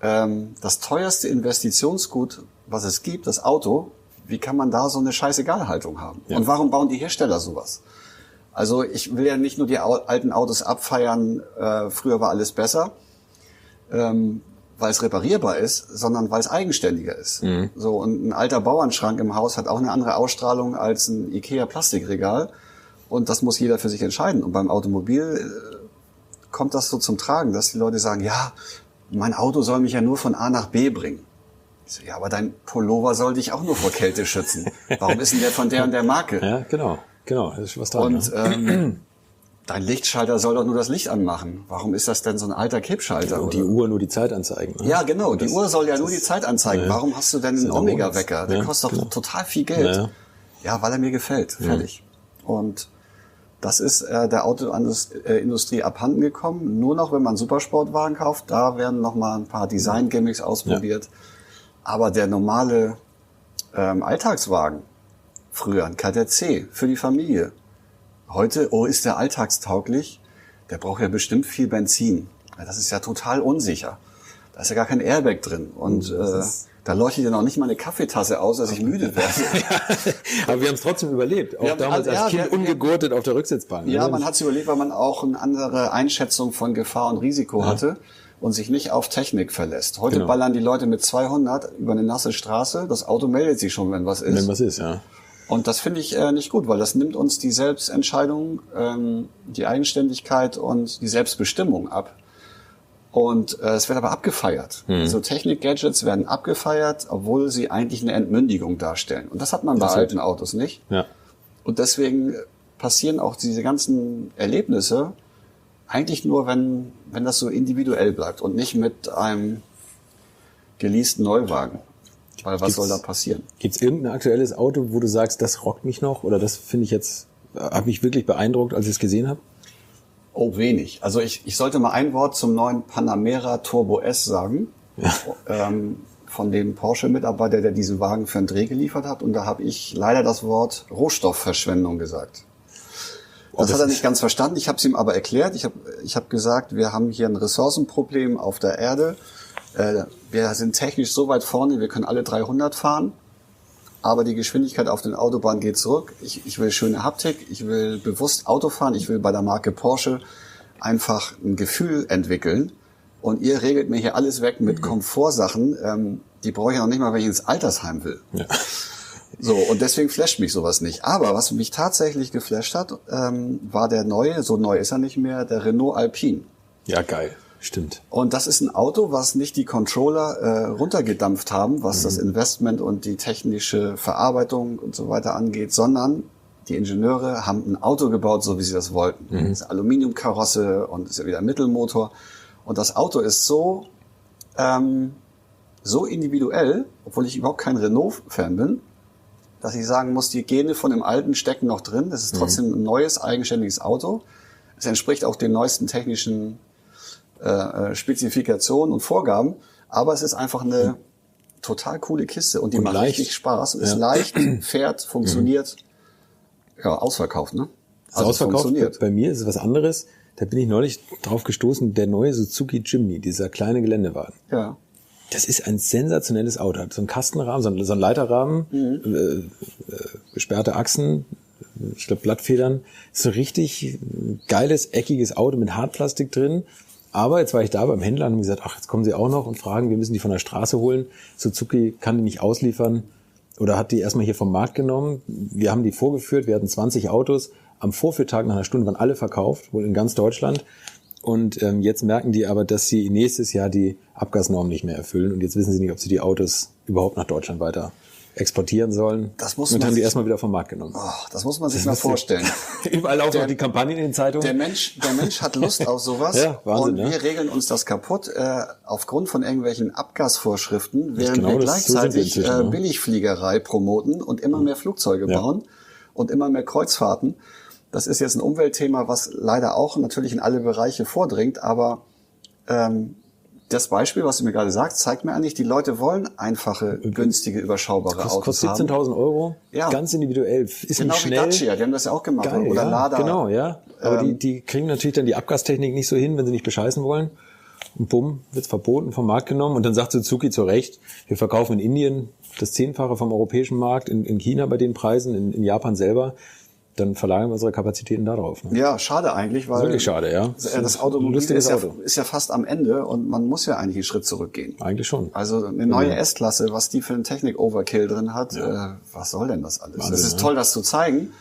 das teuerste Investitionsgut, was es gibt, das Auto, wie kann man da so eine Scheißegalhaltung haben? Ja. Und warum bauen die Hersteller sowas? Also ich will ja nicht nur die alten Autos abfeiern, früher war alles besser, weil es reparierbar ist, sondern weil es eigenständiger ist. So, und ein alter Bauernschrank im Haus hat auch eine andere Ausstrahlung als ein Ikea-Plastikregal. Und das muss jeder für sich entscheiden. Und beim Automobil kommt das so zum Tragen, dass die Leute sagen, ja, mein Auto soll mich ja nur von A nach B bringen. Ich so, ja, aber dein Pullover soll dich auch nur vor Kälte schützen. Warum ist denn der von der und der Marke? Ja, genau, das ist was dran. Und dein Lichtschalter soll doch nur das Licht anmachen. Warum ist das denn so ein alter Kippschalter? Ja, und die Uhr nur die Zeit anzeigen. Ne? Ja, genau, die Uhr soll ja nur die Zeit anzeigen. Ja. Warum hast du denn einen Omega-Wecker? Der kostet doch total viel Geld. Ja, weil er mir gefällt. Fertig. Und das ist der Autoindustrie abhanden gekommen. Nur noch, wenn man Supersportwagen kauft, da werden noch mal ein paar Design-Gimmicks ausprobiert. Ja. Aber der normale Alltagswagen, früher ein Kadett C für die Familie. Heute, ist der alltagstauglich? Der braucht ja bestimmt viel Benzin. Das ist ja total unsicher. Da ist ja gar kein Airbag drin. Und Da leuchtet ja noch nicht mal eine Kaffeetasse aus, dass ich müde werde. Aber wir haben es trotzdem überlebt. Auch Ja, damals als Kind ungegurtet auf der Rücksitzbank. Ja, ne? man hat es überlebt, weil man auch eine andere Einschätzung von Gefahr und Risiko hatte und sich nicht auf Technik verlässt. Heute ballern die Leute mit 200 über eine nasse Straße. Das Auto meldet sich schon, wenn was ist. Wenn was ist, ja. Und das finde ich nicht gut, weil das nimmt uns die Selbstentscheidung, die Eigenständigkeit und die Selbstbestimmung ab. Und es wird aber abgefeiert. So Technik-Gadgets werden abgefeiert, obwohl sie eigentlich eine Entmündigung darstellen. Und das hat man bei alten Autos nicht. Ja. Und deswegen passieren auch diese ganzen Erlebnisse eigentlich nur, wenn das so individuell bleibt und nicht mit einem geleasten Neuwagen. Weil was soll da passieren? Gibt's irgendein aktuelles Auto, wo du sagst, das rockt mich noch oder das finde ich jetzt, hat mich wirklich beeindruckt, als ich es gesehen habe? Oh, wenig. Also ich sollte mal ein Wort zum neuen Panamera Turbo S sagen. Ja. Von dem Porsche-Mitarbeiter, der diesen Wagen für einen Dreh geliefert hat. Und da habe ich leider das Wort Rohstoffverschwendung gesagt. Das hat er nicht ganz verstanden. Ich habe es ihm aber erklärt. Ich hab gesagt, wir haben hier ein Ressourcenproblem auf der Erde. Wir sind technisch so weit vorne, wir können alle 300 fahren. Aber die Geschwindigkeit auf den Autobahnen geht zurück. Ich will schöne Haptik, ich will bewusst Auto fahren, ich will bei der Marke Porsche einfach ein Gefühl entwickeln. Und ihr regelt mir hier alles weg mit Komfortsachen. Die brauche ich noch nicht mal, wenn ich ins Altersheim will. Ja. So, und deswegen flasht mich sowas nicht. Aber was mich tatsächlich geflasht hat, war der neue, so neu ist er nicht mehr, der Renault Alpine. Ja, geil. Stimmt. Und das ist ein Auto, was nicht die Controller runtergedampft haben, was das Investment und die technische Verarbeitung und so weiter angeht, sondern die Ingenieure haben ein Auto gebaut, so wie sie das wollten. Das ist eine Aluminiumkarosse und ist ja wieder ein Mittelmotor. Und das Auto ist so individuell, obwohl ich überhaupt kein Renault-Fan bin, dass ich sagen muss, die Gene von dem Alten stecken noch drin. Das ist trotzdem ein neues, eigenständiges Auto. Es entspricht auch den neuesten technischen Spezifikationen und Vorgaben, aber es ist einfach eine total coole Kiste und die macht richtig Spaß, ist leicht, fährt, funktioniert, ausverkauft, ne? Also ausverkauft. Bei mir ist es was anderes. Da bin ich neulich drauf gestoßen, der neue Suzuki Jimny, dieser kleine Geländewagen. Ja. Das ist ein sensationelles Auto. Hat so einen Kastenrahmen, so einen Leiterrahmen, gesperrte Achsen, ich glaube Blattfedern. Ist so ein richtig geiles, eckiges Auto mit Hartplastik drin. Aber jetzt war ich da beim Händler und habe gesagt, ach, jetzt kommen sie auch noch und fragen, wir müssen die von der Straße holen. Suzuki kann die nicht ausliefern oder hat die erstmal hier vom Markt genommen. Wir haben die vorgeführt, wir hatten 20 Autos. Am Vorführtag nach einer Stunde waren alle verkauft, wohl in ganz Deutschland. Und jetzt merken die aber, dass sie nächstes Jahr die Abgasnormen nicht mehr erfüllen. Und jetzt wissen sie nicht, ob sie die Autos überhaupt nach Deutschland weiter exportieren sollen. Und haben die erstmal wieder vom Markt genommen. Oh, das muss man sich mal vorstellen. Überall laufen auch die Kampagnen in den Zeitungen. Der Mensch hat Lust auf sowas. Ja, Wahnsinn, und wir regeln uns das kaputt aufgrund von irgendwelchen Abgasvorschriften, während wir gleichzeitig Billigfliegerei promoten und immer mehr Flugzeuge bauen und immer mehr Kreuzfahrten. Das ist jetzt ein Umweltthema, was leider auch natürlich in alle Bereiche vordringt, aber das Beispiel, was du mir gerade sagst, zeigt mir eigentlich, die Leute wollen einfache, günstige, überschaubare Autos kostet 17.000 Euro, ganz individuell, ist genau nicht schnell. Wie Dacia, die haben das ja auch gemacht. Geil, oder Lada. Genau, ja. Aber die kriegen natürlich dann die Abgastechnik nicht so hin, wenn sie nicht bescheißen wollen. Und bumm, wird's verboten, vom Markt genommen. Und dann sagt Suzuki zu Recht, wir verkaufen in Indien das 10-fache vom europäischen Markt, in China bei den Preisen, in Japan selber. Dann verlagern wir unsere Kapazitäten darauf. Ne? Ja, schade eigentlich, weil wirklich schade, ja. Das Automobil ist ja fast am Ende und man muss ja eigentlich einen Schritt zurückgehen. Eigentlich schon. Also eine neue S-Klasse, was die für einen Technik-Overkill drin hat, was soll denn das alles? Wahnsinn, es ist toll, das zu zeigen,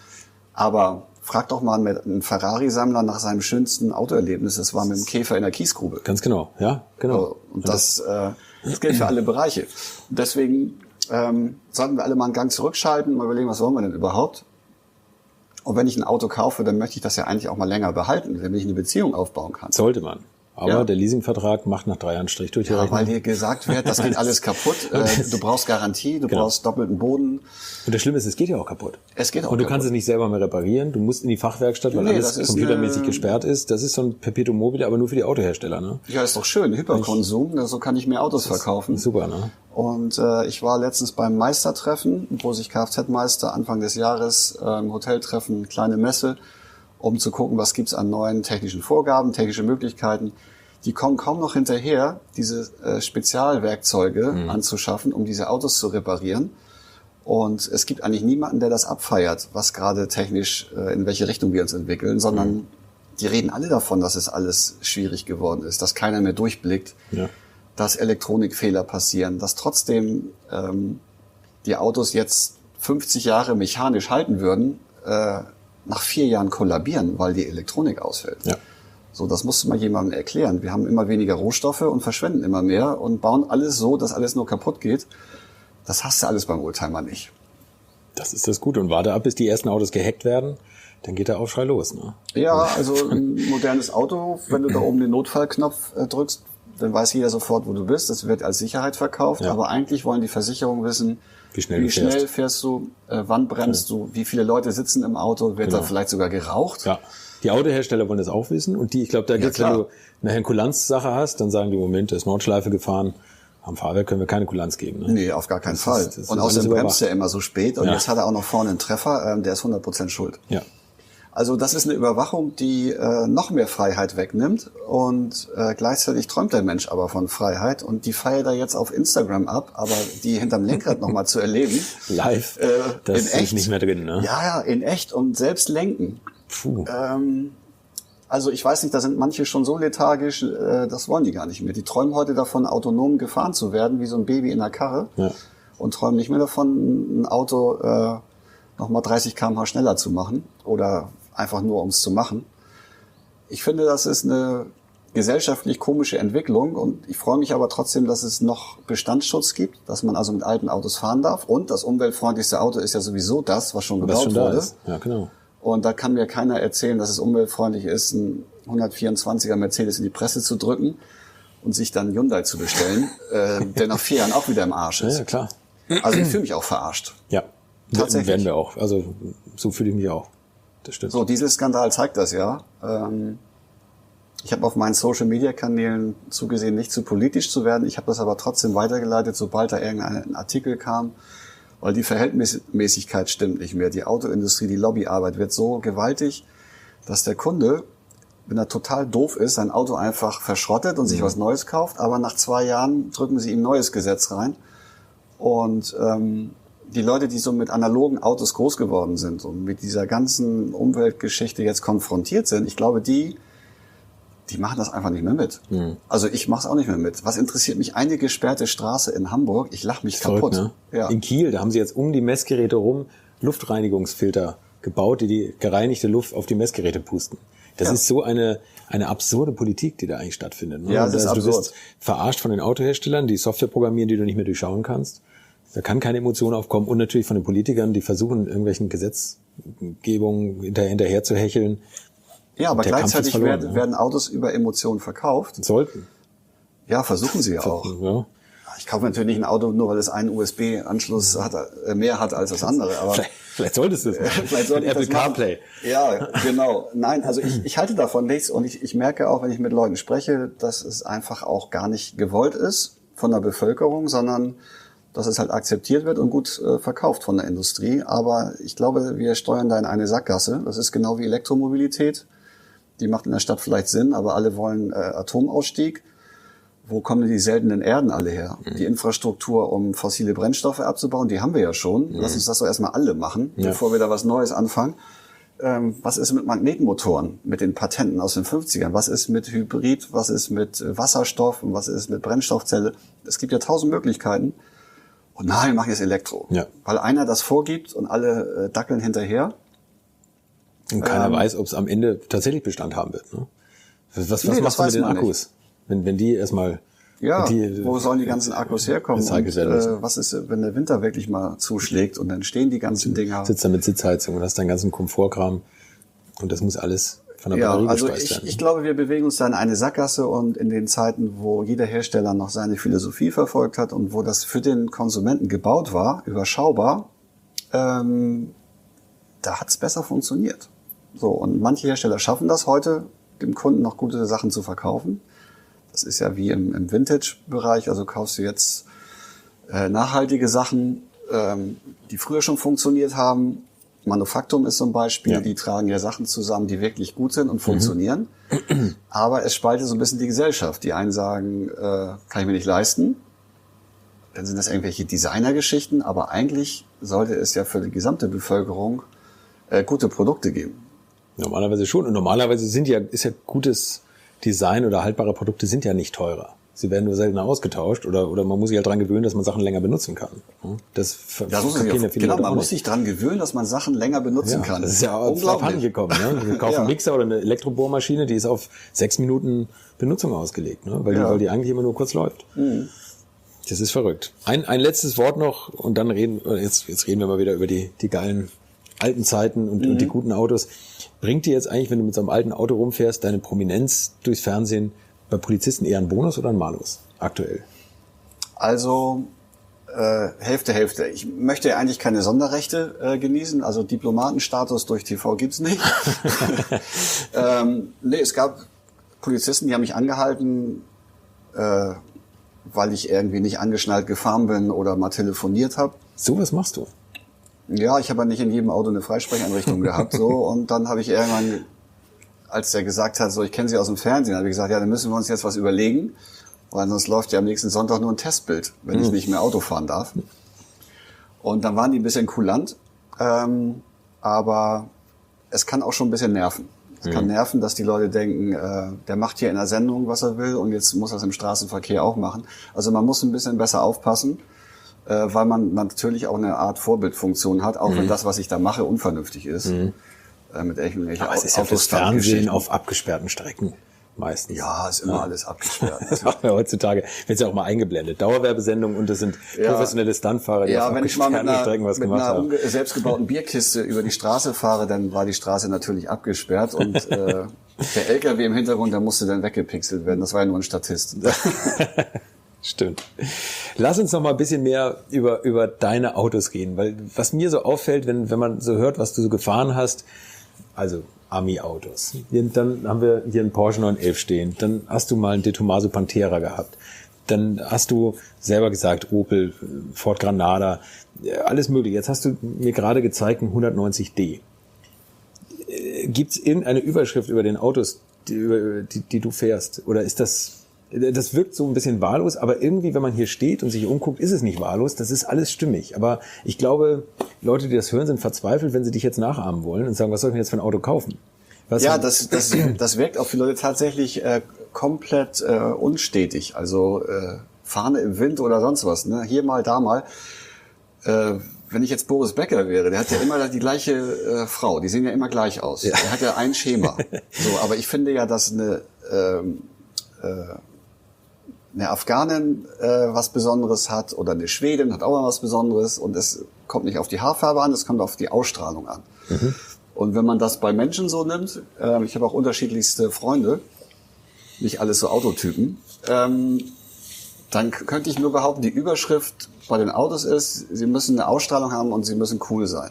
aber frag doch mal einen Ferrari-Sammler nach seinem schönsten Autoerlebnis. Das war mit dem Käfer in der Kiesgrube. Ganz genau, ja, genau. Und das gilt für alle Bereiche. Und deswegen sollten wir alle mal einen Gang zurückschalten und mal überlegen, was wollen wir denn überhaupt? Und wenn ich ein Auto kaufe, dann möchte ich das ja eigentlich auch mal länger behalten, damit ich eine Beziehung aufbauen kann. Sollte man. Aber der Leasingvertrag macht nach 3 Jahren Strich durch die Rechnung. Weil dir gesagt wird, das geht alles kaputt. Du brauchst Garantie, du brauchst doppelten Boden. Und das Schlimme ist, es geht ja auch kaputt. Es geht auch Und du kannst es nicht selber mehr reparieren. Du musst in die Fachwerkstatt, weil alles computermäßig gesperrt ist. Das ist so ein Perpetuum mobile, aber nur für die Autohersteller. Ne? Ja, ist doch schön. Hyperkonsum, so kann ich mehr Autos verkaufen. Super, ne? Und ich war letztens beim Meistertreffen, wo sich Kfz-Meister Anfang des Jahres im Hotel treffen, kleine Messe, um zu gucken, was gibt's an neuen technischen Vorgaben, technische Möglichkeiten. die kommen kaum noch hinterher, diese Spezialwerkzeuge anzuschaffen, um diese Autos zu reparieren. Und es gibt eigentlich niemanden, der das abfeiert, was gerade technisch, in welche Richtung wir uns entwickeln, sondern die reden alle davon, dass es alles schwierig geworden ist, dass keiner mehr durchblickt, dass Elektronikfehler passieren, dass trotzdem die Autos jetzt 50 Jahre mechanisch halten würden, nach 4 Jahren kollabieren, weil die Elektronik ausfällt. Ja. So, das musst du mal jemandem erklären. Wir haben immer weniger Rohstoffe und verschwenden immer mehr und bauen alles so, dass alles nur kaputt geht. Das hast du alles beim Oldtimer nicht. Das ist das Gute. Und warte ab, bis die ersten Autos gehackt werden, dann geht der Aufschrei los. Ne? Ja, also ein modernes Auto, wenn du da oben den Notfallknopf drückst, dann weiß jeder sofort, wo du bist. Das wird als Sicherheit verkauft. Ja. Aber eigentlich wollen die Versicherungen wissen, wie schnell fährst du, wann bremst du, wie viele Leute sitzen im Auto, wird da vielleicht sogar geraucht. Ja. Die Autohersteller wollen das auch wissen. Und ich glaube, da geht's, wenn du eine Kulanzsache hast, dann sagen die, Moment, der ist Nordschleife gefahren. Am Fahrwerk können wir keine Kulanz geben. Ne? Nee, auf gar keinen Fall. Und außerdem bremst er immer so spät. Und jetzt hat er auch noch vorne einen Treffer, der ist 100% schuld. Ja. Also das ist eine Überwachung, die noch mehr Freiheit wegnimmt. Und gleichzeitig träumt der Mensch aber von Freiheit. Und die feiert er jetzt auf Instagram ab. Aber die hinterm Lenkrad nochmal zu erleben. Live, das ist echt nicht mehr drin. Ne? Ja, in echt und selbst lenken. Puh. Also ich weiß nicht, da sind manche schon so lethargisch, das wollen die gar nicht mehr. Die träumen heute davon, autonom gefahren zu werden, wie so ein Baby in der Karre. Ja. Und träumen nicht mehr davon, ein Auto nochmal 30 km/h schneller zu machen oder einfach nur, um es zu machen. Ich finde, das ist eine gesellschaftlich komische Entwicklung und ich freue mich aber trotzdem, dass es noch Bestandsschutz gibt, dass man also mit alten Autos fahren darf. Und das umweltfreundlichste Auto ist ja sowieso das, was schon gebaut wurde. Ja, genau. Und da kann mir keiner erzählen, dass es umweltfreundlich ist, einen 124er Mercedes in die Presse zu drücken und sich dann Hyundai zu bestellen, der nach 4 Jahren auch wieder im Arsch ist. Ja, klar. Also ich fühle mich auch verarscht. Ja, tatsächlich. Werden wir auch. Also so fühle ich mich auch. Das stimmt. So, Dieselskandal zeigt das ja. Ich habe auf meinen Social-Media-Kanälen zugesehen, nicht zu politisch zu werden. Ich habe das aber trotzdem weitergeleitet, sobald da irgendein Artikel kam. Weil die Verhältnismäßigkeit stimmt nicht mehr. Die Autoindustrie, die Lobbyarbeit wird so gewaltig, dass der Kunde, wenn er total doof ist, sein Auto einfach verschrottet und sich was Neues kauft. Aber nach 2 Jahren drücken sie ihm ein neues Gesetz rein. Und die Leute, die so mit analogen Autos groß geworden sind und mit dieser ganzen Umweltgeschichte jetzt konfrontiert sind, ich glaube, die machen das einfach nicht mehr mit. Also ich mache es auch nicht mehr mit. Was interessiert mich eine gesperrte Straße in Hamburg? Ich lache mich kaputt. Ne? Ja. In Kiel, da haben sie jetzt um die Messgeräte rum Luftreinigungsfilter gebaut, die gereinigte Luft auf die Messgeräte pusten. Das ist so eine absurde Politik, die da eigentlich stattfindet. Ne? Ja, das ist absurd. Du bist verarscht von den Autoherstellern, die Software programmieren, die du nicht mehr durchschauen kannst. Da kann keine Emotion aufkommen. Und natürlich von den Politikern, die versuchen, irgendwelchen Gesetzgebungen hinterher zu hecheln. Ja, aber gleichzeitig werden Autos über Emotionen verkauft. Sollten. Ja, versuchen sie ja auch. Ja. Ich kaufe natürlich nicht ein Auto, nur weil es einen USB-Anschluss mehr hat als das andere. Aber vielleicht solltest du es. Vielleicht sollte ich Apple CarPlay. Ja, genau. Nein, also ich halte davon nichts und ich merke auch, wenn ich mit Leuten spreche, dass es einfach auch gar nicht gewollt ist von der Bevölkerung, sondern dass es halt akzeptiert wird und gut verkauft von der Industrie. Aber ich glaube, wir steuern da in eine Sackgasse. Das ist genau wie Elektromobilität. Die macht in der Stadt vielleicht Sinn, aber alle wollen Atomausstieg. Wo kommen denn die seltenen Erden alle her? Die Infrastruktur, um fossile Brennstoffe abzubauen, die haben wir ja schon. Lass uns das doch erstmal alle machen, bevor wir da was Neues anfangen. Was ist mit Magnetmotoren, mit den Patenten aus den 50ern? Was ist mit Hybrid? Was ist mit Wasserstoff? Und was ist mit Brennstoffzelle? Es gibt ja 1000 Möglichkeiten. Und nein, wir machen jetzt Elektro. Ja. Weil einer das vorgibt und alle dackeln hinterher. Und keiner weiß, ob es am Ende tatsächlich Bestand haben wird. Ne? Was machst du mit den Akkus? Wenn die erstmal... Ja, wo sollen die ganzen Akkus herkommen? Und, was ist, wenn der Winter wirklich mal zuschlägt und dann stehen die ganzen Dinger... Sitzt da mit Sitzheizung und hast deinen ganzen Komfortkram und das muss alles von der Batterie gespeist werden. Ich glaube, wir bewegen uns da in eine Sackgasse und in den Zeiten, wo jeder Hersteller noch seine Philosophie verfolgt hat und wo das für den Konsumenten gebaut war, überschaubar, da hat's besser funktioniert. So, und manche Hersteller schaffen das heute, dem Kunden noch gute Sachen zu verkaufen. Das ist ja wie im Vintage-Bereich, also kaufst du jetzt nachhaltige Sachen, die früher schon funktioniert haben, Manufaktum ist so ein Beispiel, Ja. die tragen ja Sachen zusammen, die wirklich gut sind und funktionieren. Aber es spaltet so ein bisschen die Gesellschaft. Die einen sagen, kann ich mir nicht leisten. Dann sind das irgendwelche Designergeschichten, aber eigentlich sollte es ja für die gesamte Bevölkerung gute Produkte geben. Normalerweise schon. Und normalerweise ist ja gutes Design oder haltbare Produkte sind ja nicht teurer. Sie werden nur seltener ausgetauscht oder man muss sich halt dran gewöhnen, dass man Sachen länger benutzen kann. Das kapieren ja viele Genau, Leute man auch muss nicht. sich dran gewöhnen, dass man Sachen länger benutzen kann. Das ist ja auch unglaublich gekommen. Ne? Wir kaufen Ja. einen Mixer oder eine Elektrobohrmaschine, die ist auf 6 Minuten Benutzung ausgelegt, ne? Weil die eigentlich immer nur kurz läuft. Mhm. Das ist verrückt. Ein letztes Wort noch und dann jetzt reden wir mal wieder über die geilen alten Zeiten und die guten Autos. Bringt dir jetzt eigentlich, wenn du mit so einem alten Auto rumfährst, deine Prominenz durchs Fernsehen bei Polizisten eher einen Bonus oder einen Malus aktuell? Also Hälfte, Hälfte. Ich möchte ja eigentlich keine Sonderrechte genießen, also Diplomatenstatus durch TV gibt's nicht. Nee, es gab Polizisten, die haben mich angehalten, weil ich irgendwie nicht angeschnallt gefahren bin oder mal telefoniert habe. Sowas machst du? Ja, ich habe ja nicht in jedem Auto eine Freisprecheinrichtung gehabt, so, und dann habe ich irgendwann, als der gesagt hat, so, ich kenne Sie aus dem Fernsehen, habe ich gesagt, ja, dann müssen wir uns jetzt was überlegen, weil sonst läuft ja am nächsten Sonntag nur ein Testbild, wenn ich nicht mehr Auto fahren darf. Und dann waren die ein bisschen kulant, aber es kann auch schon ein bisschen nerven. Es kann nerven, dass die Leute denken, der macht hier in der Sendung, was er will, und jetzt muss er es im Straßenverkehr auch machen. Also man muss ein bisschen besser aufpassen, weil man natürlich auch eine Art Vorbildfunktion hat, auch wenn das, was ich da mache, unvernünftig ist. Mit irgendwelchen Aber es ist ja fürs Fernsehen auf abgesperrten Strecken meistens. Ja, ist immer alles abgesperrt. Das machen wir heutzutage. Wird ja auch mal eingeblendet. Dauerwerbesendung und das sind professionelle Stuntfahrer, die auf wenn ich mal abgesperrten Strecken was gemacht haben. mit einer selbstgebauten Bierkiste über die Straße fahre, dann war die Straße natürlich abgesperrt und der LKW im Hintergrund, der musste dann weggepixelt werden. Das war ja nur ein Statist. Stimmt. Lass uns noch mal ein bisschen mehr über deine Autos reden, weil was mir so auffällt, wenn man so hört, was du so gefahren hast, also Ami-Autos. Dann haben wir hier einen Porsche 911 stehen. Dann hast du mal einen De Tomaso Pantera gehabt. Dann hast du selber gesagt, Opel, Ford Granada, alles mögliche. Jetzt hast du mir gerade gezeigt, einen 190D. Gibt es irgendeine Überschrift über den Autos, die du fährst? Oder ist das wirkt so ein bisschen wahllos, aber irgendwie, wenn man hier steht und sich umguckt, ist es nicht wahllos. Das ist alles stimmig. Aber ich glaube, Leute, die das hören, sind verzweifelt, wenn sie dich jetzt nachahmen wollen und sagen, was soll ich denn jetzt für ein Auto kaufen? Das wirkt auf die Leute tatsächlich komplett unstetig. Also Fahne im Wind oder sonst was. Ne? Hier mal, da mal. Wenn ich jetzt Boris Becker wäre, der hat ja immer die gleiche Frau. Die sehen ja immer gleich aus. Ja. Der hat ja ein Schema. So, aber ich finde ja, dass eine Afghanin was Besonderes hat oder eine Schwedin hat auch mal was Besonderes, und es kommt nicht auf die Haarfarbe an, es kommt auf die Ausstrahlung an. Und wenn man das bei Menschen so nimmt, ich habe auch unterschiedlichste Freunde, nicht alles so Autotypen, dann könnte ich nur behaupten, die Überschrift bei den Autos ist, sie müssen eine Ausstrahlung haben und sie müssen cool sein.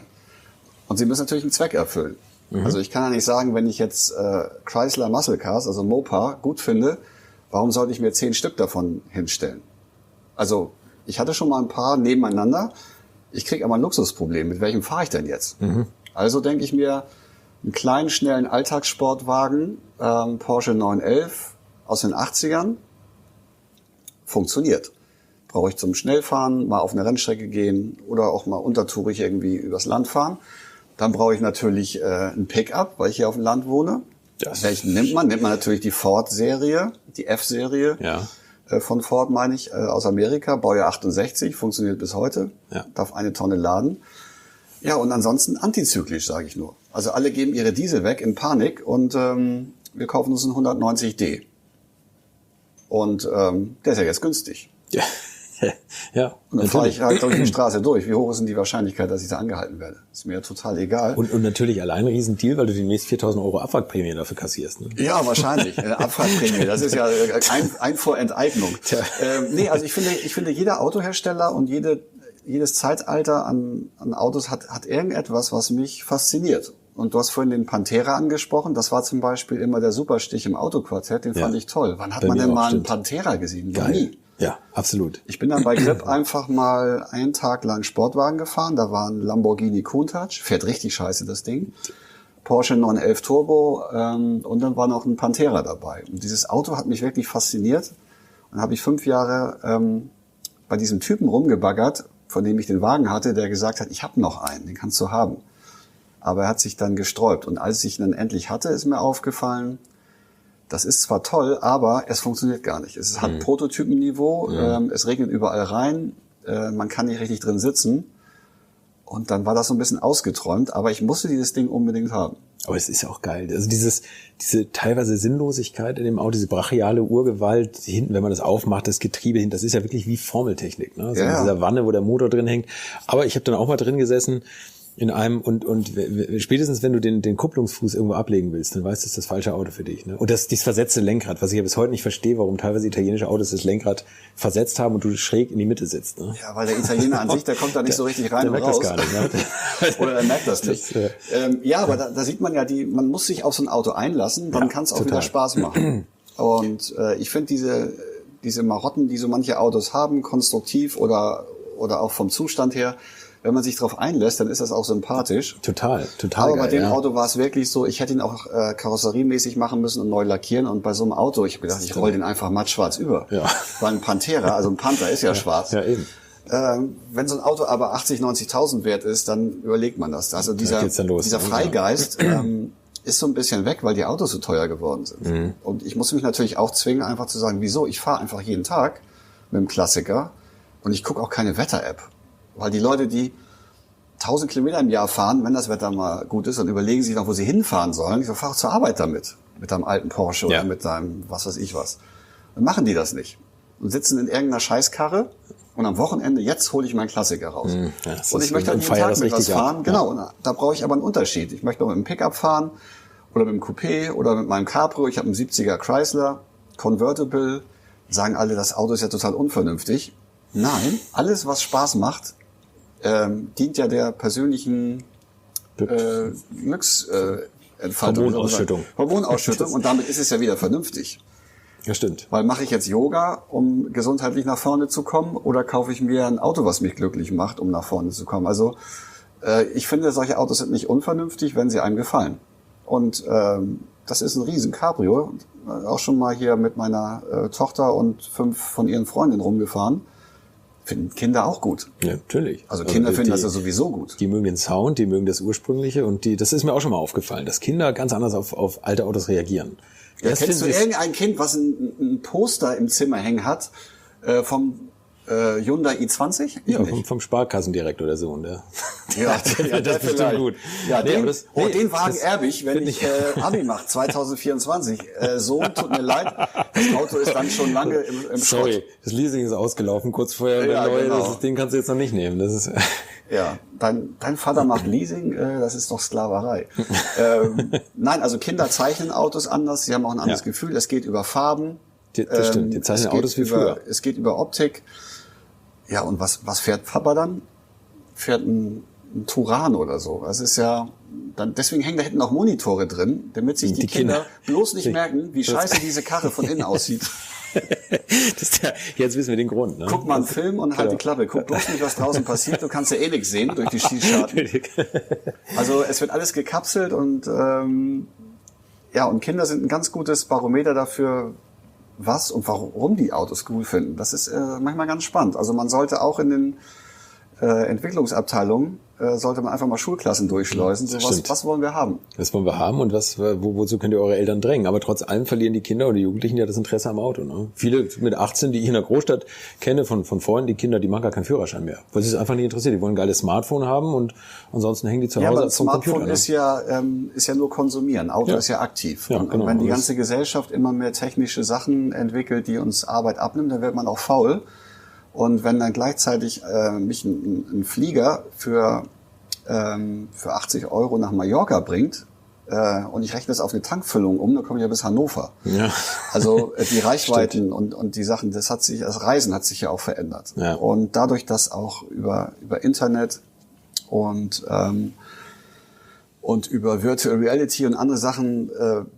Und sie müssen natürlich einen Zweck erfüllen. Also ich kann ja nicht sagen, wenn ich jetzt Chrysler Muscle Cars, also Mopar, gut finde, warum sollte ich mir 10 Stück davon hinstellen? Also ich hatte schon mal ein paar nebeneinander. Ich kriege aber ein Luxusproblem. Mit welchem fahre ich denn jetzt? Also denke ich mir, einen kleinen, schnellen Alltagssportwagen, Porsche 911 aus den 80ern, funktioniert. Brauche ich zum Schnellfahren, mal auf eine Rennstrecke gehen oder auch mal untertourig irgendwie übers Land fahren. Dann brauche ich natürlich ein Pickup, weil ich hier auf dem Land wohne. Welchen nimmt man? Nimmt man natürlich die Ford-Serie, die F-Serie von Ford, meine ich, aus Amerika, Baujahr 68, funktioniert bis heute, darf 1 Tonne laden. Ja, und ansonsten antizyklisch, sage ich nur. Also alle geben ihre Diesel weg in Panik und wir kaufen uns einen 190D. Und der ist ja jetzt günstig. Ja, und dann fahre ich halt durch die Straße durch. Wie hoch ist denn die Wahrscheinlichkeit, dass ich da angehalten werde? Ist mir ja total egal. Und natürlich allein ein Riesendeal, weil du demnächst 4.000 € Abwrackprämie dafür kassierst. Ne? Ja, wahrscheinlich. Abwrackprämie, das ist ja ein vor Enteignung. Nee, also ich finde, jeder Autohersteller und jedes Zeitalter an Autos hat irgendetwas, was mich fasziniert. Und du hast vorhin den Pantera angesprochen. Das war zum Beispiel immer der Superstich im Autoquartett. Den fand ich toll. Wann hat man denn mal einen Pantera gesehen? Geil. Nie. Ja, absolut. Ich bin dann bei Grip einfach mal einen Tag lang Sportwagen gefahren. Da war ein Lamborghini Countach, fährt richtig scheiße das Ding. Porsche 911 Turbo und dann war noch ein Pantera dabei. Und dieses Auto hat mich wirklich fasziniert. Dann habe ich 5 Jahre bei diesem Typen rumgebaggert, von dem ich den Wagen hatte, der gesagt hat, ich habe noch einen, den kannst du haben. Aber er hat sich dann gesträubt. Und als ich ihn dann endlich hatte, ist mir aufgefallen, das ist zwar toll, aber es funktioniert gar nicht. Es hat Prototypenniveau, es regnet überall rein, man kann nicht richtig drin sitzen. Und dann war das so ein bisschen ausgeträumt, aber ich musste dieses Ding unbedingt haben. Aber es ist ja auch geil. Also diese teilweise Sinnlosigkeit in dem Auto, diese brachiale Urgewalt hinten, wenn man das aufmacht, das Getriebe hinten, das ist ja wirklich wie Formeltechnik, ne? So in dieser Wanne, wo der Motor drin hängt. Aber ich habe dann auch mal drin gesessen in einem und spätestens wenn du den Kupplungsfuß irgendwo ablegen willst, dann weißt du, das ist das falsche Auto für dich, ne? Und dieses versetzte Lenkrad, was ich ja bis heute nicht verstehe, warum teilweise italienische Autos das Lenkrad versetzt haben und du schräg in die Mitte sitzt, ne? Ja, weil der Italiener an sich, der kommt da nicht so richtig rein und raus. Der merkt das gar nicht, ne? Oder er merkt das nicht. Ja, aber da sieht man ja, man muss sich auf so ein Auto einlassen, dann kann es auch wieder Spaß machen. Und ich finde diese Marotten, die so manche Autos haben, konstruktiv oder auch vom Zustand her, wenn man sich darauf einlässt, dann ist das auch sympathisch. Total Aber geil, bei dem Auto war es wirklich so, ich hätte ihn auch karosseriemäßig machen müssen und neu lackieren. Und bei so einem Auto, ich habe gedacht, ich roll den einfach mattschwarz über. Ja. Weil ein Pantera, also ein Panther ist ja schwarz. Ja, eben. Wenn so ein Auto aber 80.000, 90.000 wert ist, dann überlegt man das. Also dieser Freigeist ist so ein bisschen weg, weil die Autos so teuer geworden sind. Mhm. Und ich musste mich natürlich auch zwingen, einfach zu sagen, wieso? Ich fahre einfach jeden Tag mit dem Klassiker und ich gucke auch keine Wetter-App. Weil die Leute, die 1000 Kilometer im Jahr fahren, wenn das Wetter mal gut ist, dann überlegen sie sich noch, wo sie hinfahren sollen. Ich so, fahr auch zur Arbeit damit. Mit deinem alten Porsche oder mit deinem was weiß ich was. Dann machen die das nicht. Und sitzen in irgendeiner Scheißkarre und am Wochenende, jetzt hole ich meinen Klassiker raus. Ja, und ich möchte halt jeden Tag mit was fahren. Genau, und da brauche ich aber einen Unterschied. Ich möchte noch mit einem Pickup fahren oder mit einem Coupé oder mit meinem Cabrio. Ich habe einen 70er Chrysler, Convertible. Sagen alle, das Auto ist ja total unvernünftig. Nein, alles, was Spaß macht, dient ja der persönlichen Glücksentfaltung. Hormonausschüttung. Und damit ist es ja wieder vernünftig. Ja, stimmt. Weil mache ich jetzt Yoga, um gesundheitlich nach vorne zu kommen, oder kaufe ich mir ein Auto, was mich glücklich macht, um nach vorne zu kommen? Also ich finde, solche Autos sind nicht unvernünftig, wenn sie einem gefallen. Und das ist ein riesen Cabrio. Auch schon mal hier mit meiner Tochter und 5 von ihren Freundinnen rumgefahren. Finden Kinder auch gut. Ja, natürlich. Also Kinder finden das ja sowieso gut. Die mögen den Sound, die mögen das Ursprüngliche und das ist mir auch schon mal aufgefallen, dass Kinder ganz anders auf alte Autos reagieren. Ja, kennst du irgendein Kind, was ein Poster im Zimmer hängen hat vom Hyundai i20? Ja, vom Sparkassendirektor der Sohn, der. Ja, das ist bestimmt gut. Ja, den Wagen erbe ich, wenn ich Abi mache, 2024. Sohn, tut mir leid, das Auto ist dann schon lange im Schrott. Sorry, das Leasing ist ausgelaufen, kurz vorher. Ja, genau. Das Ding kannst du jetzt noch nicht nehmen. Das ist ja, dein Vater macht Leasing, das ist doch Sklaverei. Nein, also Kinder zeichnen Autos anders, sie haben auch ein anderes Gefühl. Es geht über Farben. Das stimmt, die zeichnen Autos wie früher. Es geht über Optik. Ja, und was fährt Papa dann? Fährt ein Turan oder so. Das ist ja, deswegen hängen da hinten auch Monitore drin, damit sich die Kinder bloß nicht merken, wie scheiße diese Karre von innen aussieht. Jetzt wissen wir den Grund. Ne? Guck mal einen Film und halt die Klappe. Guck bloß nicht, was draußen passiert. Du kannst ja eh nichts sehen durch die Schießscharten. Also es wird alles gekapselt und und Kinder sind ein ganz gutes Barometer dafür, was und warum die Autos cool finden. Das ist manchmal ganz spannend. Also man sollte auch in den Entwicklungsabteilungen sollte man einfach mal Schulklassen durchschleusen. So, was wollen wir haben? Das wollen wir haben und wozu könnt ihr eure Eltern drängen? Aber trotz allem verlieren die Kinder oder die Jugendlichen ja das Interesse am Auto. Ne? Viele mit 18, die ich in der Großstadt kenne, von Freunden, die Kinder, die machen gar keinen Führerschein mehr. Weil sie es einfach nicht interessiert. Die wollen ein geiles Smartphone haben und ansonsten hängen die zu Hause aber vom Computer. Smartphone ist ja nur konsumieren. Auto ist ja aktiv. Ja, und wenn die ganze Gesellschaft immer mehr technische Sachen entwickelt, die uns Arbeit abnimmt, dann wird man auch faul. Und wenn dann gleichzeitig mich ein Flieger für 80 € nach Mallorca bringt und ich rechne das auf eine Tankfüllung um, dann komme ich ja bis Hannover. Ja. Also die Reichweiten und die Sachen, das Reisen hat sich ja auch verändert. Ja. Und dadurch, dass auch über Internet und und über Virtual Reality und andere Sachen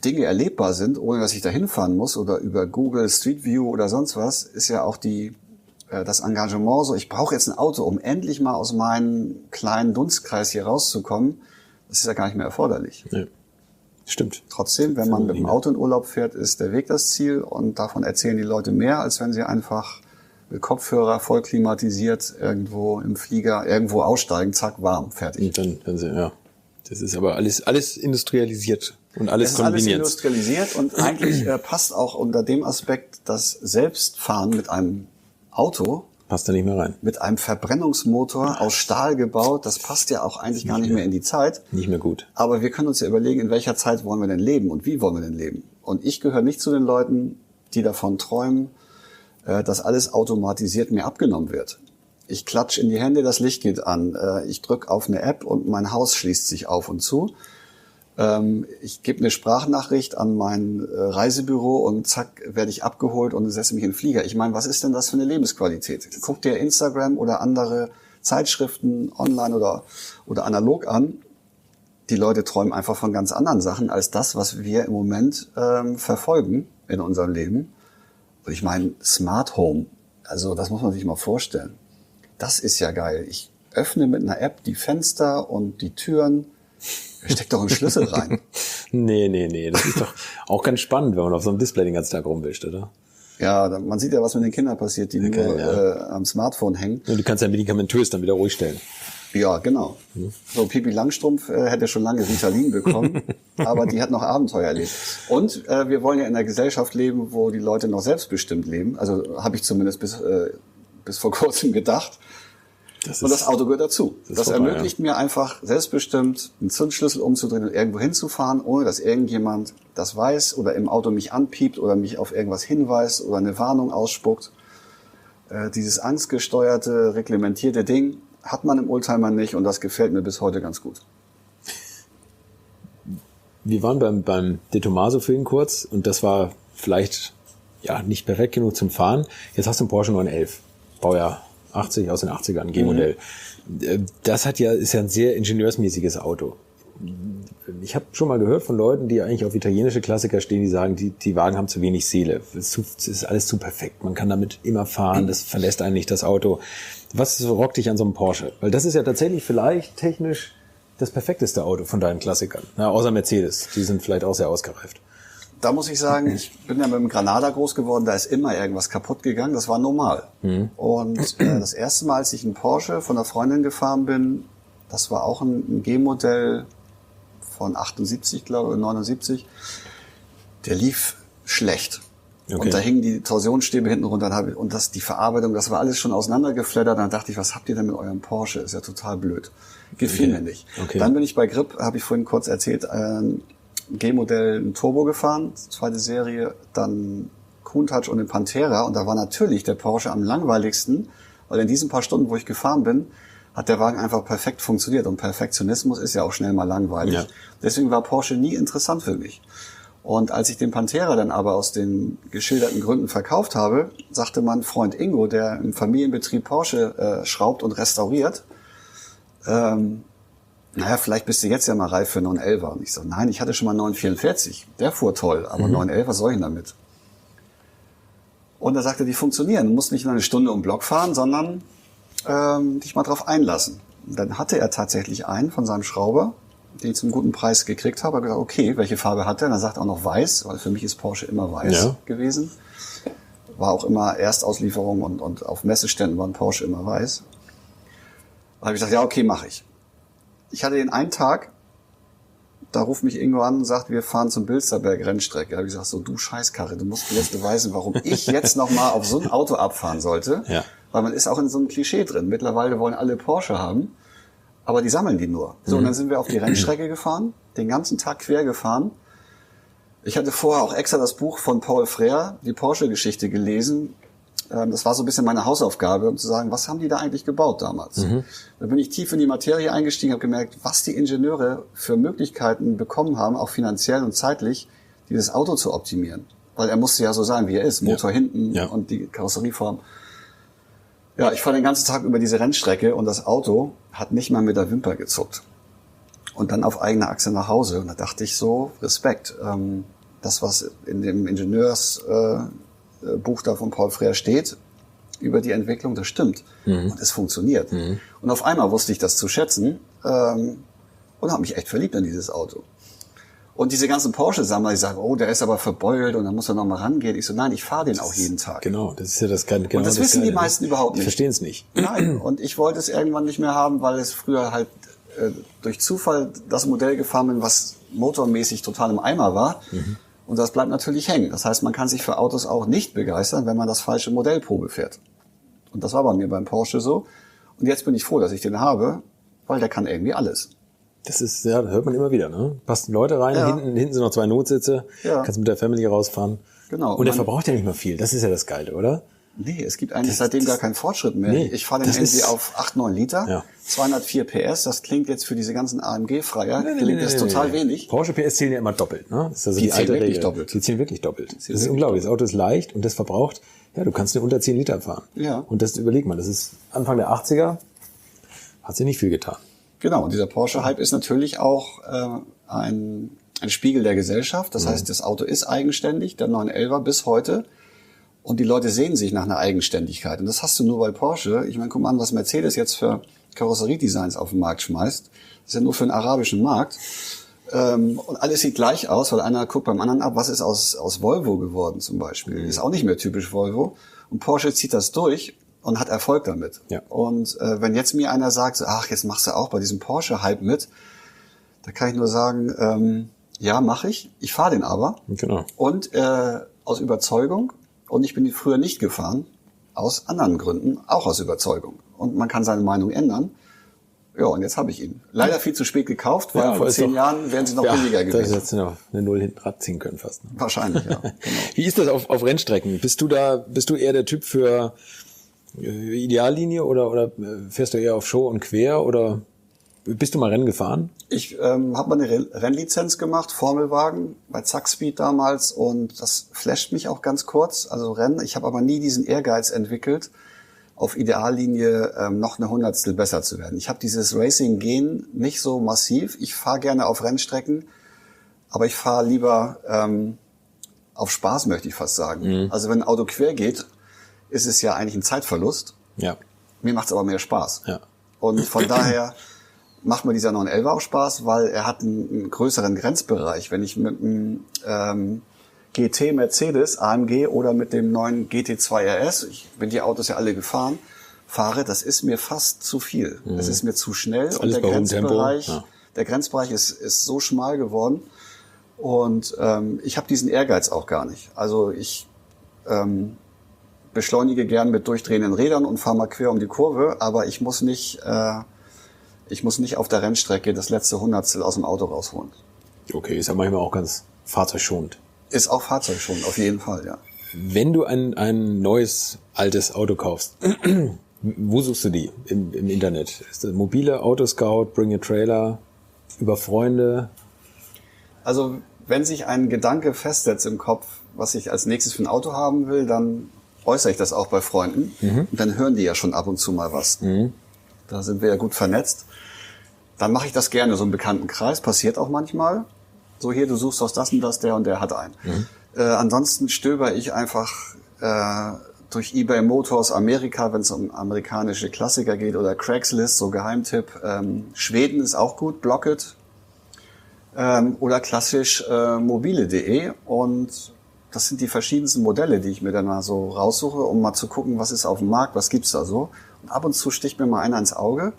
Dinge erlebbar sind, ohne dass ich da hinfahren muss, oder über Google Street View oder sonst was, ist ja auch das Engagement so, ich brauche jetzt ein Auto, um endlich mal aus meinem kleinen Dunstkreis hier rauszukommen. Das ist ja gar nicht mehr erforderlich. Ja. Stimmt. Trotzdem, wenn man mit dem Auto in Urlaub fährt, ist der Weg das Ziel, und davon erzählen die Leute mehr, als wenn sie einfach mit Kopfhörer voll klimatisiert irgendwo im Flieger irgendwo aussteigen, zack, warm, fertig. Und dann ja. Das ist aber alles industrialisiert und alles kombiniert. Es ist alles industrialisiert und eigentlich passt auch unter dem Aspekt das Selbstfahren mit einem Auto. Passt da nicht mehr rein. Mit einem Verbrennungsmotor aus Stahl gebaut, das passt ja auch eigentlich gar nicht mehr in die Zeit. Nicht mehr gut. Aber wir können uns ja überlegen, in welcher Zeit wollen wir denn leben und wie wollen wir denn leben. Und ich gehöre nicht zu den Leuten, die davon träumen, dass alles automatisiert mir abgenommen wird. Ich klatsche in die Hände, das Licht geht an. Ich drücke auf eine App und mein Haus schließt sich auf und zu. Ich gebe eine Sprachnachricht an mein Reisebüro und zack, werde ich abgeholt und setze mich in den Flieger. Ich meine, was ist denn das für eine Lebensqualität? Guck dir Instagram oder andere Zeitschriften online oder analog an. Die Leute träumen einfach von ganz anderen Sachen als das, was wir im Moment verfolgen in unserem Leben. Und ich meine, Smart Home, also das muss man sich mal vorstellen. Das ist ja geil. Ich öffne mit einer App die Fenster und die Türen. Da steckt doch ein Schlüssel rein. Nee. Das ist doch auch ganz spannend, wenn man auf so einem Display den ganzen Tag rumwischt, oder? Ja, man sieht ja, was mit den Kindern passiert, die am Smartphone hängen. Und du kannst ja medikamentös dann wieder ruhig stellen. Ja, genau. So, Pipi Langstrumpf hätte schon lange Ritalin bekommen, aber die hat noch Abenteuer erlebt. Und wir wollen ja in einer Gesellschaft leben, wo die Leute noch selbstbestimmt leben. Also habe ich zumindest bis vor kurzem gedacht. Und das Auto gehört dazu. Das ermöglicht mir einfach selbstbestimmt einen Zündschlüssel umzudrehen und irgendwo hinzufahren, ohne dass irgendjemand das weiß oder im Auto mich anpiept oder mich auf irgendwas hinweist oder eine Warnung ausspuckt. Dieses angstgesteuerte, reglementierte Ding hat man im Oldtimer nicht, und das gefällt mir bis heute ganz gut. Wir waren beim De Tomaso-Film kurz, und das war vielleicht nicht perfekt genug zum Fahren. Jetzt hast du einen Porsche 911, Baujahr 80 aus den 80ern, G-Modell. Das ist ja ein sehr ingenieursmäßiges Auto. Ich habe schon mal gehört von Leuten, die eigentlich auf italienische Klassiker stehen, die sagen, die Wagen haben zu wenig Seele. Es ist alles zu perfekt. Man kann damit immer fahren, das verlässt einen nicht das Auto. Was rockt dich an so einem Porsche? Weil das ist ja tatsächlich vielleicht technisch das perfekteste Auto von deinen Klassikern. Außer Mercedes, die sind vielleicht auch sehr ausgereift. Da muss ich sagen, ich bin ja mit dem Granada groß geworden, da ist immer irgendwas kaputt gegangen, das war normal. Und das erste Mal, als ich einen Porsche von einer Freundin gefahren bin, das war auch ein G-Modell von 78, glaube ich, 79, der lief schlecht. Okay. Und da hingen die Torsionsstäbe hinten runter und die Verarbeitung, das war alles schon auseinandergeflattert. Dann dachte ich, was habt ihr denn mit eurem Porsche? Ist ja total blöd. Gefiel mir nicht. Okay. Dann bin ich bei Grip, habe ich vorhin kurz erzählt, G-Modell ein Turbo gefahren, zweite Serie, dann Countach und den Pantera, und da war natürlich der Porsche am langweiligsten, weil in diesen paar Stunden, wo ich gefahren bin, hat der Wagen einfach perfekt funktioniert, und Perfektionismus ist ja auch schnell mal langweilig. Ja. Deswegen war Porsche nie interessant für mich. Und als ich den Pantera dann aber aus den geschilderten Gründen verkauft habe, sagte mein Freund Ingo, der im Familienbetrieb Porsche schraubt und restauriert, vielleicht bist du jetzt ja mal reif für 911er. Und ich so, nein, ich hatte schon mal 944. Der fuhr toll, aber 911, was soll ich denn damit? Und er sagte, die funktionieren. Du musst nicht nur eine Stunde um den Block fahren, sondern dich mal drauf einlassen. Und dann hatte er tatsächlich einen von seinem Schrauber, den ich zum guten Preis gekriegt habe. Er hat gesagt, okay, welche Farbe hat er? Und er sagt auch noch weiß, weil für mich ist Porsche immer weiß gewesen. War auch immer Erstauslieferung, und auf Messeständen war ein Porsche immer weiß. Da habe ich gesagt, ja, okay, mache ich. Ich hatte den einen Tag, da ruft mich Ingo an und sagt, wir fahren zum Bilsterberg Rennstrecke. Da habe ich gesagt, so, du Scheißkarre, du musst mir jetzt beweisen, warum ich jetzt nochmal auf so ein Auto abfahren sollte. Ja. Weil man ist auch in so einem Klischee drin. Mittlerweile wollen alle Porsche haben, aber die sammeln die nur. So, und dann sind wir auf die Rennstrecke gefahren, den ganzen Tag quer gefahren. Ich hatte vorher auch extra das Buch von Paul Frère, die Porsche-Geschichte, gelesen. Das war so ein bisschen meine Hausaufgabe, um zu sagen, was haben die da eigentlich gebaut damals? Da bin ich tief in die Materie eingestiegen, habe gemerkt, was die Ingenieure für Möglichkeiten bekommen haben, auch finanziell und zeitlich, dieses Auto zu optimieren. Weil er musste ja so sein, wie er ist. Motor hinten und die Karosserieform. Ja, ich fahre den ganzen Tag über diese Rennstrecke, und das Auto hat nicht mal mit der Wimper gezuckt. und dann auf eigener Achse nach Hause. Und da dachte ich so, Respekt. Das, was in dem Ingenieursbuch da von Paul Frère steht, über die Entwicklung, das stimmt. Und es funktioniert. Und auf einmal wusste ich das zu schätzen und habe mich echt verliebt in dieses Auto. Und diese ganzen Porsche-Sammler, die sagen, oh, der ist aber verbeult und dann muss er noch mal rangehen. Ich so, nein, ich fahre den auch jeden Tag. Genau, das ist ja das Geile. Und das wissen die meisten überhaupt nicht. Die verstehen es nicht. Nein, und ich wollte es irgendwann nicht mehr haben, weil es früher halt durch Zufall das Modell gefahren bin, was motormäßig total im Eimer war. Und das bleibt natürlich hängen. Das heißt, man kann sich für Autos auch nicht begeistern, wenn man das falsche Modellprobe fährt. Und das war bei mir beim Porsche so. Und jetzt bin ich froh, dass ich den habe, weil der kann irgendwie alles. Das ist, ja, hört man immer wieder, ne? Passen Leute rein, hinten sind noch 2 Notsitze, kannst mit der Family rausfahren. Genau. Und der verbraucht ja nicht mehr viel. Das ist ja das Geile, oder? Nee, es gibt eigentlich seitdem gar keinen Fortschritt mehr. Nee, ich fahre den irgendwie auf 8, 9 Liter, 204 PS. Das klingt jetzt für diese ganzen AMG-Freier, klingt das total wenig. Porsche PS zählen ja immer doppelt, ne? Das ist also die alte Regel. Doppelt. Die zählen wirklich doppelt. Das ist unglaublich. Das Auto ist leicht und das verbraucht, ja, du kannst nur unter 10 Liter fahren. Ja. Und das, überleg mal, das ist Anfang der 80er, hat sich nicht viel getan. Genau, und dieser Porsche-Hype ist natürlich auch ein Spiegel der Gesellschaft. Das heißt, das Auto ist eigenständig, der 911er bis heute. Und die Leute sehen sich nach einer Eigenständigkeit. Und das hast du nur bei Porsche. Ich meine, guck mal an, was Mercedes jetzt für Karosseriedesigns auf den Markt schmeißt. Das ist ja nur für den arabischen Markt. Und alles sieht gleich aus, weil einer guckt beim anderen ab, was ist aus Volvo geworden zum Beispiel. Ist auch nicht mehr typisch Volvo. Und Porsche zieht das durch und hat Erfolg damit. Ja. Und wenn jetzt mir einer sagt, so, ach, jetzt machst du auch bei diesem Porsche-Hype mit, da kann ich nur sagen, ja, mache ich. Ich fahre den aber. Genau. Und aus Überzeugung. Und ich bin die früher nicht gefahren, aus anderen Gründen, auch aus Überzeugung. Und man kann seine Meinung ändern. Ja, und jetzt habe ich ihn. Leider viel zu spät gekauft, weil vor 10 Jahren wären sie noch billiger gewesen. Da hättest du noch eine 0 hinten ranziehen können fast. Ne? Wahrscheinlich, ja. Genau. Wie ist das auf Rennstrecken? Bist du eher der Typ für Ideallinie oder fährst du eher auf Show und quer oder bist du mal Rennen gefahren? Ich habe mal eine Rennlizenz gemacht, Formelwagen bei Zack Speed damals und das flasht mich auch ganz kurz, also Rennen. Ich habe aber nie diesen Ehrgeiz entwickelt, auf Ideallinie noch eine Hundertstel besser zu werden. Ich habe dieses Racing-Gen nicht so massiv. Ich fahre gerne auf Rennstrecken, aber ich fahre lieber auf Spaß, möchte ich fast sagen. Also wenn ein Auto quer geht, ist es ja eigentlich ein Zeitverlust. Ja. Mir macht es aber mehr Spaß. Ja. Und von daher macht mir dieser 911 auch Spaß, weil er hat einen größeren Grenzbereich. Wenn ich mit einem GT Mercedes AMG oder mit dem neuen GT2 RS, ich bin die Autos ja alle gefahren, fahre, das ist mir fast zu viel. Das ist mir zu schnell und der Grenzbereich ist so schmal geworden und ich habe diesen Ehrgeiz auch gar nicht. Also ich beschleunige gern mit durchdrehenden Rädern und fahre mal quer um die Kurve, aber ich muss nicht auf der Rennstrecke das letzte Hundertstel aus dem Auto rausholen. Okay, ist ja manchmal auch ganz fahrzeugschonend. Ist auch fahrzeugschonend, auf jeden Fall, ja. Wenn du ein neues, altes Auto kaufst, wo suchst du die im Internet? Ist das mobile Autoscout, Bring Your Trailer, über Freunde? Also, wenn sich ein Gedanke festsetzt im Kopf, was ich als nächstes für ein Auto haben will, dann äußere ich das auch bei Freunden. Und dann hören die ja schon ab und zu mal was. Da sind wir ja gut vernetzt. Dann mache ich das gerne, so im bekannten Kreis. Passiert auch manchmal. So hier, du suchst aus das und das, der und der hat einen. Ansonsten stöber ich einfach durch eBay Motors Amerika, wenn es um amerikanische Klassiker geht, oder Craigslist, so Geheimtipp. Schweden ist auch gut, Blocket. Oder klassisch mobile.de. Und das sind die verschiedensten Modelle, die ich mir dann mal so raussuche, um mal zu gucken, was ist auf dem Markt, was gibt's da so. Und ab und zu sticht mir mal einer ins Auge.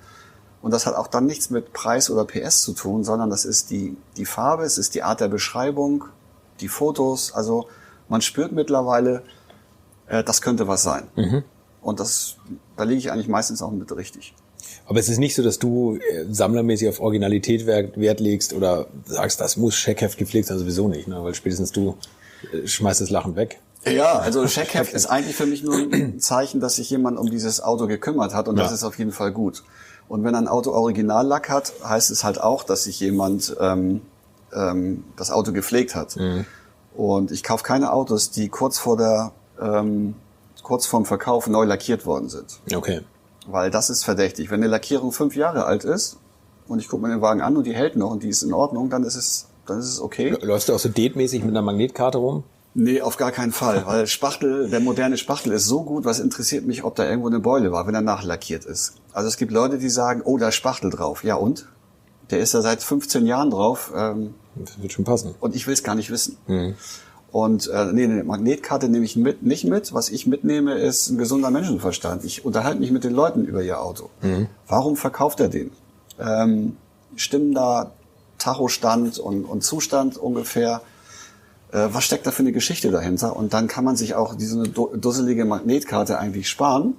Und das hat auch dann nichts mit Preis oder PS zu tun, sondern das ist die Farbe, es ist die Art der Beschreibung, die Fotos. Also man spürt mittlerweile, das könnte was sein. Und da liege ich eigentlich meistens auch mit richtig. Aber es ist nicht so, dass du sammlermäßig auf Originalität Wert legst oder sagst, das muss Scheckheft gepflegt sein, sowieso nicht, ne? Weil spätestens du schmeißt das Lachen weg. Ja, also Scheckheft ist eigentlich für mich nur ein Zeichen, dass sich jemand um dieses Auto gekümmert hat und das ist auf jeden Fall gut. Und wenn ein Auto Originallack hat, heißt es halt auch, dass sich jemand das Auto gepflegt hat. Und ich kaufe keine Autos, die kurz vorm Verkauf neu lackiert worden sind. Okay. Weil das ist verdächtig. Wenn eine Lackierung 5 Jahre alt ist und ich gucke mir den Wagen an und die hält noch und die ist in Ordnung, dann ist es okay. Läufst du auch so date-mäßig mit einer Magnetkarte rum? Nee, auf gar keinen Fall, weil der moderne Spachtel ist so gut, was interessiert mich, ob da irgendwo eine Beule war, wenn er nachlackiert ist. Also es gibt Leute, die sagen, oh, da ist Spachtel drauf. Ja und? Der ist da seit 15 Jahren drauf. Das wird schon passen. Und ich will es gar nicht wissen. Und eine Magnetkarte nehme ich nicht mit. Was ich mitnehme, ist ein gesunder Menschenverstand. Ich unterhalte mich mit den Leuten über ihr Auto. Warum verkauft er den? Stimmen da Tachostand und Zustand ungefähr? Was steckt da für eine Geschichte dahinter? Und dann kann man sich auch diese dusselige Magnetkarte eigentlich sparen.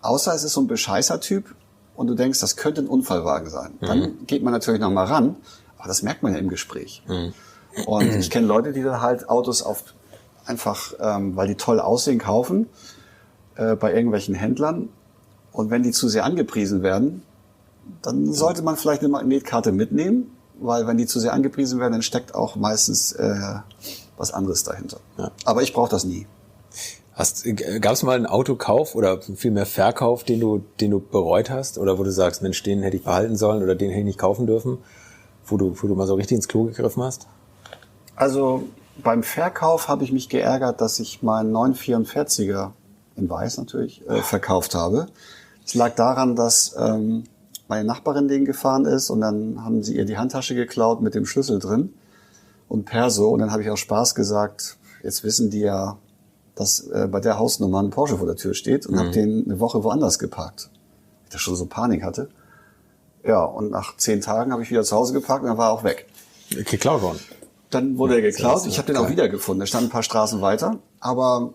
Außer es ist so ein Bescheißer-Typ und du denkst, das könnte ein Unfallwagen sein. Dann geht man natürlich noch mal ran, aber das merkt man ja im Gespräch. Und ich kenne Leute, die dann halt Autos einfach, weil die toll aussehen, kaufen bei irgendwelchen Händlern. Und wenn die zu sehr angepriesen werden, dann sollte man vielleicht eine Magnetkarte mitnehmen, weil wenn die zu sehr angepriesen werden, dann steckt auch meistens was anderes dahinter. Ja. Aber ich brauche das nie. Gab es mal einen Autokauf oder vielmehr Verkauf, den du bereut hast? Oder wo du sagst, Mensch, den hätte ich behalten sollen oder den hätte ich nicht kaufen dürfen? Wo du mal so richtig ins Klo gegriffen hast? Also beim Verkauf habe ich mich geärgert, dass ich meinen 944er, in weiß natürlich, verkauft habe. Es lag daran, dass meine Nachbarin den gefahren ist und dann haben sie ihr die Handtasche geklaut mit dem Schlüssel drin und Perso. Und dann habe ich auch Spaß gesagt, jetzt wissen die ja, dass bei der Hausnummer ein Porsche vor der Tür steht und habe den eine Woche woanders geparkt. Ich da schon so Panik hatte. Ja, und nach 10 Tagen habe ich wieder zu Hause geparkt und dann war er auch weg. Geklaut worden? Dann wurde er geklaut. Ich habe den auch wiedergefunden. Er stand ein paar Straßen weiter. Aber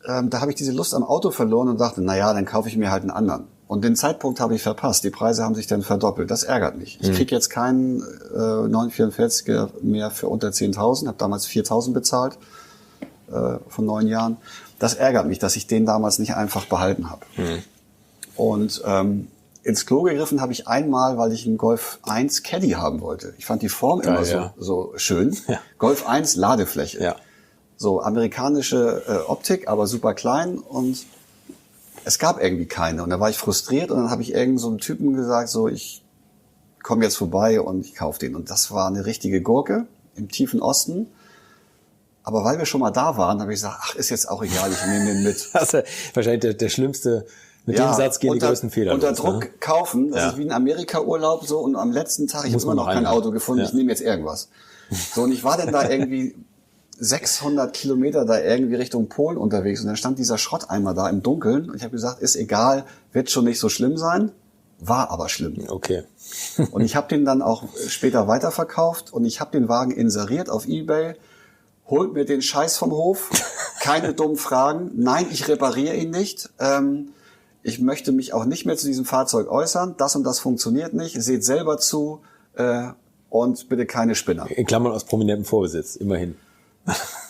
da habe ich diese Lust am Auto verloren und dachte, naja, dann kaufe ich mir halt einen anderen. Und den Zeitpunkt habe ich verpasst. Die Preise haben sich dann verdoppelt. Das ärgert mich. Ich kriege jetzt keinen 944er mehr für unter 10.000. Habe damals 4.000 bezahlt von 9 Jahren. Das ärgert mich, dass ich den damals nicht einfach behalten habe. Und ins Klo gegriffen habe ich einmal, weil ich einen Golf 1 Caddy haben wollte. Ich fand die Form immer so schön. Ja. Golf 1 Ladefläche. Ja. So amerikanische Optik, aber super klein und es gab irgendwie keine. Und da war ich frustriert und dann habe ich irgend so einem Typen gesagt, so ich komme jetzt vorbei und ich kaufe den. Und das war eine richtige Gurke im tiefen Osten. Aber weil wir schon mal da waren, habe ich gesagt, ach, ist jetzt auch egal, ich nehme den mit. Das ist wahrscheinlich der schlimmste, mit dem Satz gehen die größten Fehler. Unter Druck kaufen, das ist wie ein Amerika-Urlaub so und am letzten Tag, ich habe immer noch kein Auto gefunden, ich nehme jetzt irgendwas. So, und ich war dann da irgendwie 600 Kilometer da irgendwie Richtung Polen unterwegs und dann stand dieser Schrotteimer da im Dunkeln und ich habe gesagt, ist egal, wird schon nicht so schlimm sein, war aber schlimm. Okay. Und ich habe den dann auch später weiterverkauft und ich habe den Wagen inseriert auf eBay, holt mir den Scheiß vom Hof, keine dummen Fragen, nein, ich repariere ihn nicht, ich möchte mich auch nicht mehr zu diesem Fahrzeug äußern, das und das funktioniert nicht, seht selber zu und bitte keine Spinner. In Klammern aus prominentem Vorbesitz, immerhin.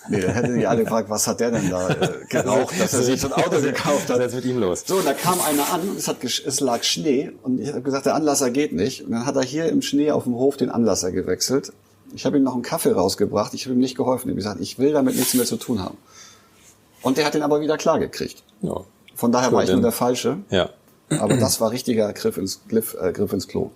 Nee, dann hätten die alle gefragt, was hat der denn da geraucht, dass er sich so ein Auto gekauft hat. Das ist mit ihm los. So, und da kam einer an, es lag Schnee und ich habe gesagt, der Anlasser geht nicht. Und dann hat er hier im Schnee auf dem Hof den Anlasser gewechselt. Ich habe ihm noch einen Kaffee rausgebracht, ich habe ihm nicht geholfen. Ich habe gesagt, ich will damit nichts mehr zu tun haben. Und der hat den aber wieder klar gekriegt. Ja. Von daher war ich nur der Falsche. Ja. Aber das war richtiger Griff ins Klo.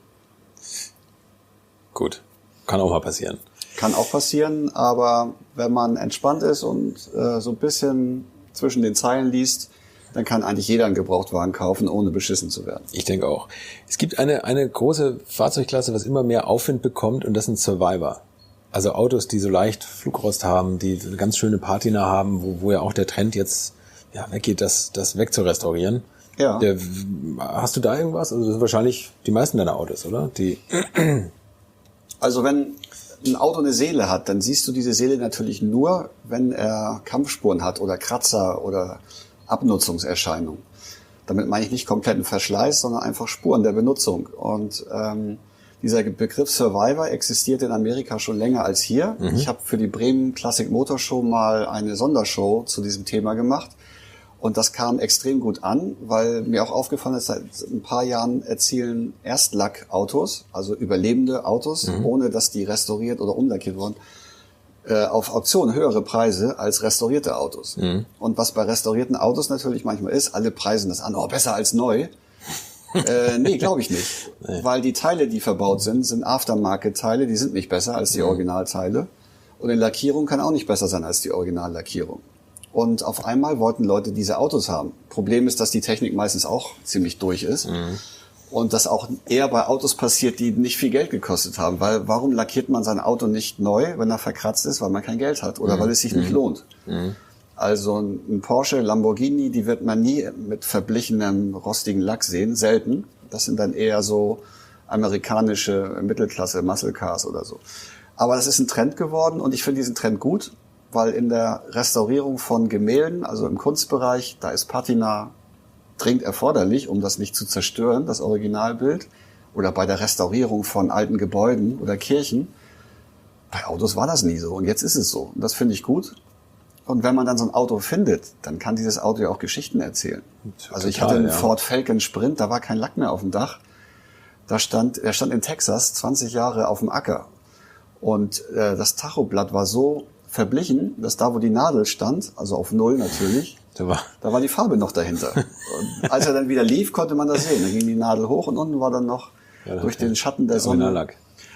Gut. Kann auch mal passieren. Kann auch passieren, aber wenn man entspannt ist und so ein bisschen zwischen den Zeilen liest, dann kann eigentlich jeder einen Gebrauchtwagen kaufen, ohne beschissen zu werden. Ich denke auch. Es gibt eine große Fahrzeugklasse, was immer mehr Aufwind bekommt, und das sind Survivor. Also Autos, die so leicht Flugrost haben, die eine ganz schöne Patina haben, wo ja auch der Trend jetzt weggeht, das wegzurestaurieren. Ja. Hast du da irgendwas? Also das sind wahrscheinlich die meisten deiner Autos, oder? Also wenn ein Auto eine Seele hat, dann siehst du diese Seele natürlich nur, wenn er Kampfspuren hat oder Kratzer oder Abnutzungserscheinungen. Damit meine ich nicht kompletten Verschleiß, sondern einfach Spuren der Benutzung. Und dieser Begriff Survivor existiert in Amerika schon länger als hier. Ich habe für die Bremen Classic Motor Show mal eine Sondershow zu diesem Thema gemacht. Und das kam extrem gut an, weil mir auch aufgefallen ist, seit ein paar Jahren erzielen Erstlackautos, also überlebende Autos, ohne dass die restauriert oder umlackiert wurden, auf Auktionen höhere Preise als restaurierte Autos. Und was bei restaurierten Autos natürlich manchmal ist, alle preisen das an, besser als neu. Nee, glaube ich nicht. Nee. Weil die Teile, die verbaut sind Aftermarket-Teile, die sind nicht besser als die Originalteile. Und die Lackierung kann auch nicht besser sein als die Originallackierung. Und auf einmal wollten Leute diese Autos haben. Problem ist, dass die Technik meistens auch ziemlich durch ist. Und das auch eher bei Autos passiert, die nicht viel Geld gekostet haben. Weil warum lackiert man sein Auto nicht neu, wenn er verkratzt ist? Weil man kein Geld hat oder weil es sich nicht lohnt. Also ein Porsche, Lamborghini, die wird man nie mit verblichenem, rostigen Lack sehen. Selten. Das sind dann eher so amerikanische Mittelklasse Muscle Cars oder so. Aber das ist ein Trend geworden und ich finde diesen Trend gut, weil in der Restaurierung von Gemälden, also im Kunstbereich, da ist Patina dringend erforderlich, um das nicht zu zerstören, das Originalbild. Oder bei der Restaurierung von alten Gebäuden oder Kirchen. Bei Autos war das nie so und jetzt ist es so. Und das finde ich gut. Und wenn man dann so ein Auto findet, dann kann dieses Auto ja auch Geschichten erzählen. Also ich hatte einen Ford Falcon Sprint, da war kein Lack mehr auf dem Dach. Er stand in Texas 20 Jahre auf dem Acker. Und das Tachoblatt war so verblichen, dass da, wo die Nadel stand, also auf 0 natürlich, da war die Farbe noch dahinter. Und als er dann wieder lief, konnte man das sehen. Da ging die Nadel hoch und unten war dann noch durch den Schatten der Sonne.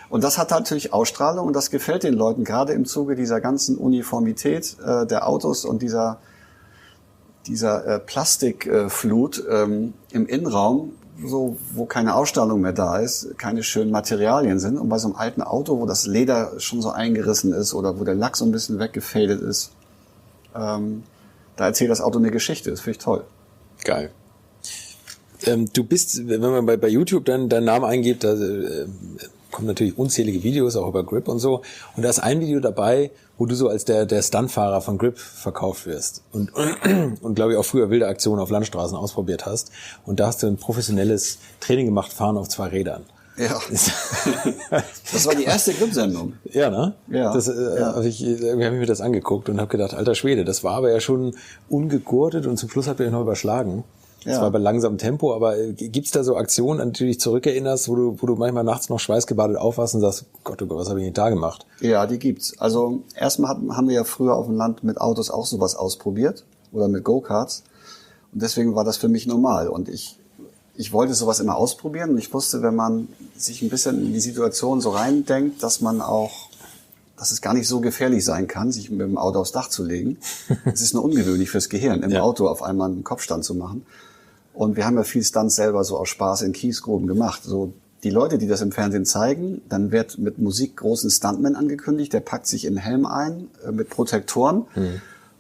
Und das hat natürlich Ausstrahlung und das gefällt den Leuten, gerade im Zuge dieser ganzen Uniformität der Autos und dieser Plastikflut im Innenraum, so, wo keine Ausstrahlung mehr da ist, keine schönen Materialien sind. Und bei so einem alten Auto, wo das Leder schon so eingerissen ist oder wo der Lack so ein bisschen weggefadet ist, da erzählt das Auto eine Geschichte. Das finde ich toll. Geil. Du bist, wenn man bei YouTube deinen Namen eingibt, da kommen natürlich unzählige Videos, auch über Grip und so. Und da ist ein Video dabei, wo du so als der Stuntfahrer von Grip verkauft wirst. Und glaube ich auch früher wilde Aktionen auf Landstraßen ausprobiert hast. Und da hast du ein professionelles Training gemacht, Fahren auf 2 Rädern. Ja. Das war die erste Grip-Sendung. Ja, ne? Ja. Habe ich mir das angeguckt und habe gedacht, alter Schwede, das war aber ja schon ungegurtet und zum Schluss habt ihr euch noch überschlagen. Das war bei langsamem Tempo, aber gibt's da so Aktionen, an die du dich zurückerinnerst, wo du manchmal nachts noch schweißgebadet aufwachst und sagst, Gott, oh Gott, was habe ich denn da gemacht? Ja, die gibt's. Also erstmal haben wir ja früher auf dem Land mit Autos auch sowas ausprobiert oder mit Go-Karts und deswegen war das für mich normal und ich wollte sowas immer ausprobieren und ich wusste, wenn man sich ein bisschen in die Situation so reindenkt, dass es gar nicht so gefährlich sein kann, sich mit dem Auto aufs Dach zu legen. Es ist nur ungewöhnlich fürs Gehirn, im Auto auf einmal einen Kopfstand zu machen. Und wir haben ja viel Stunts selber so aus Spaß in Kiesgruben gemacht. So die Leute, die das im Fernsehen zeigen, dann wird mit Musik großen Stuntman angekündigt, der packt sich in den Helm ein mit Protektoren.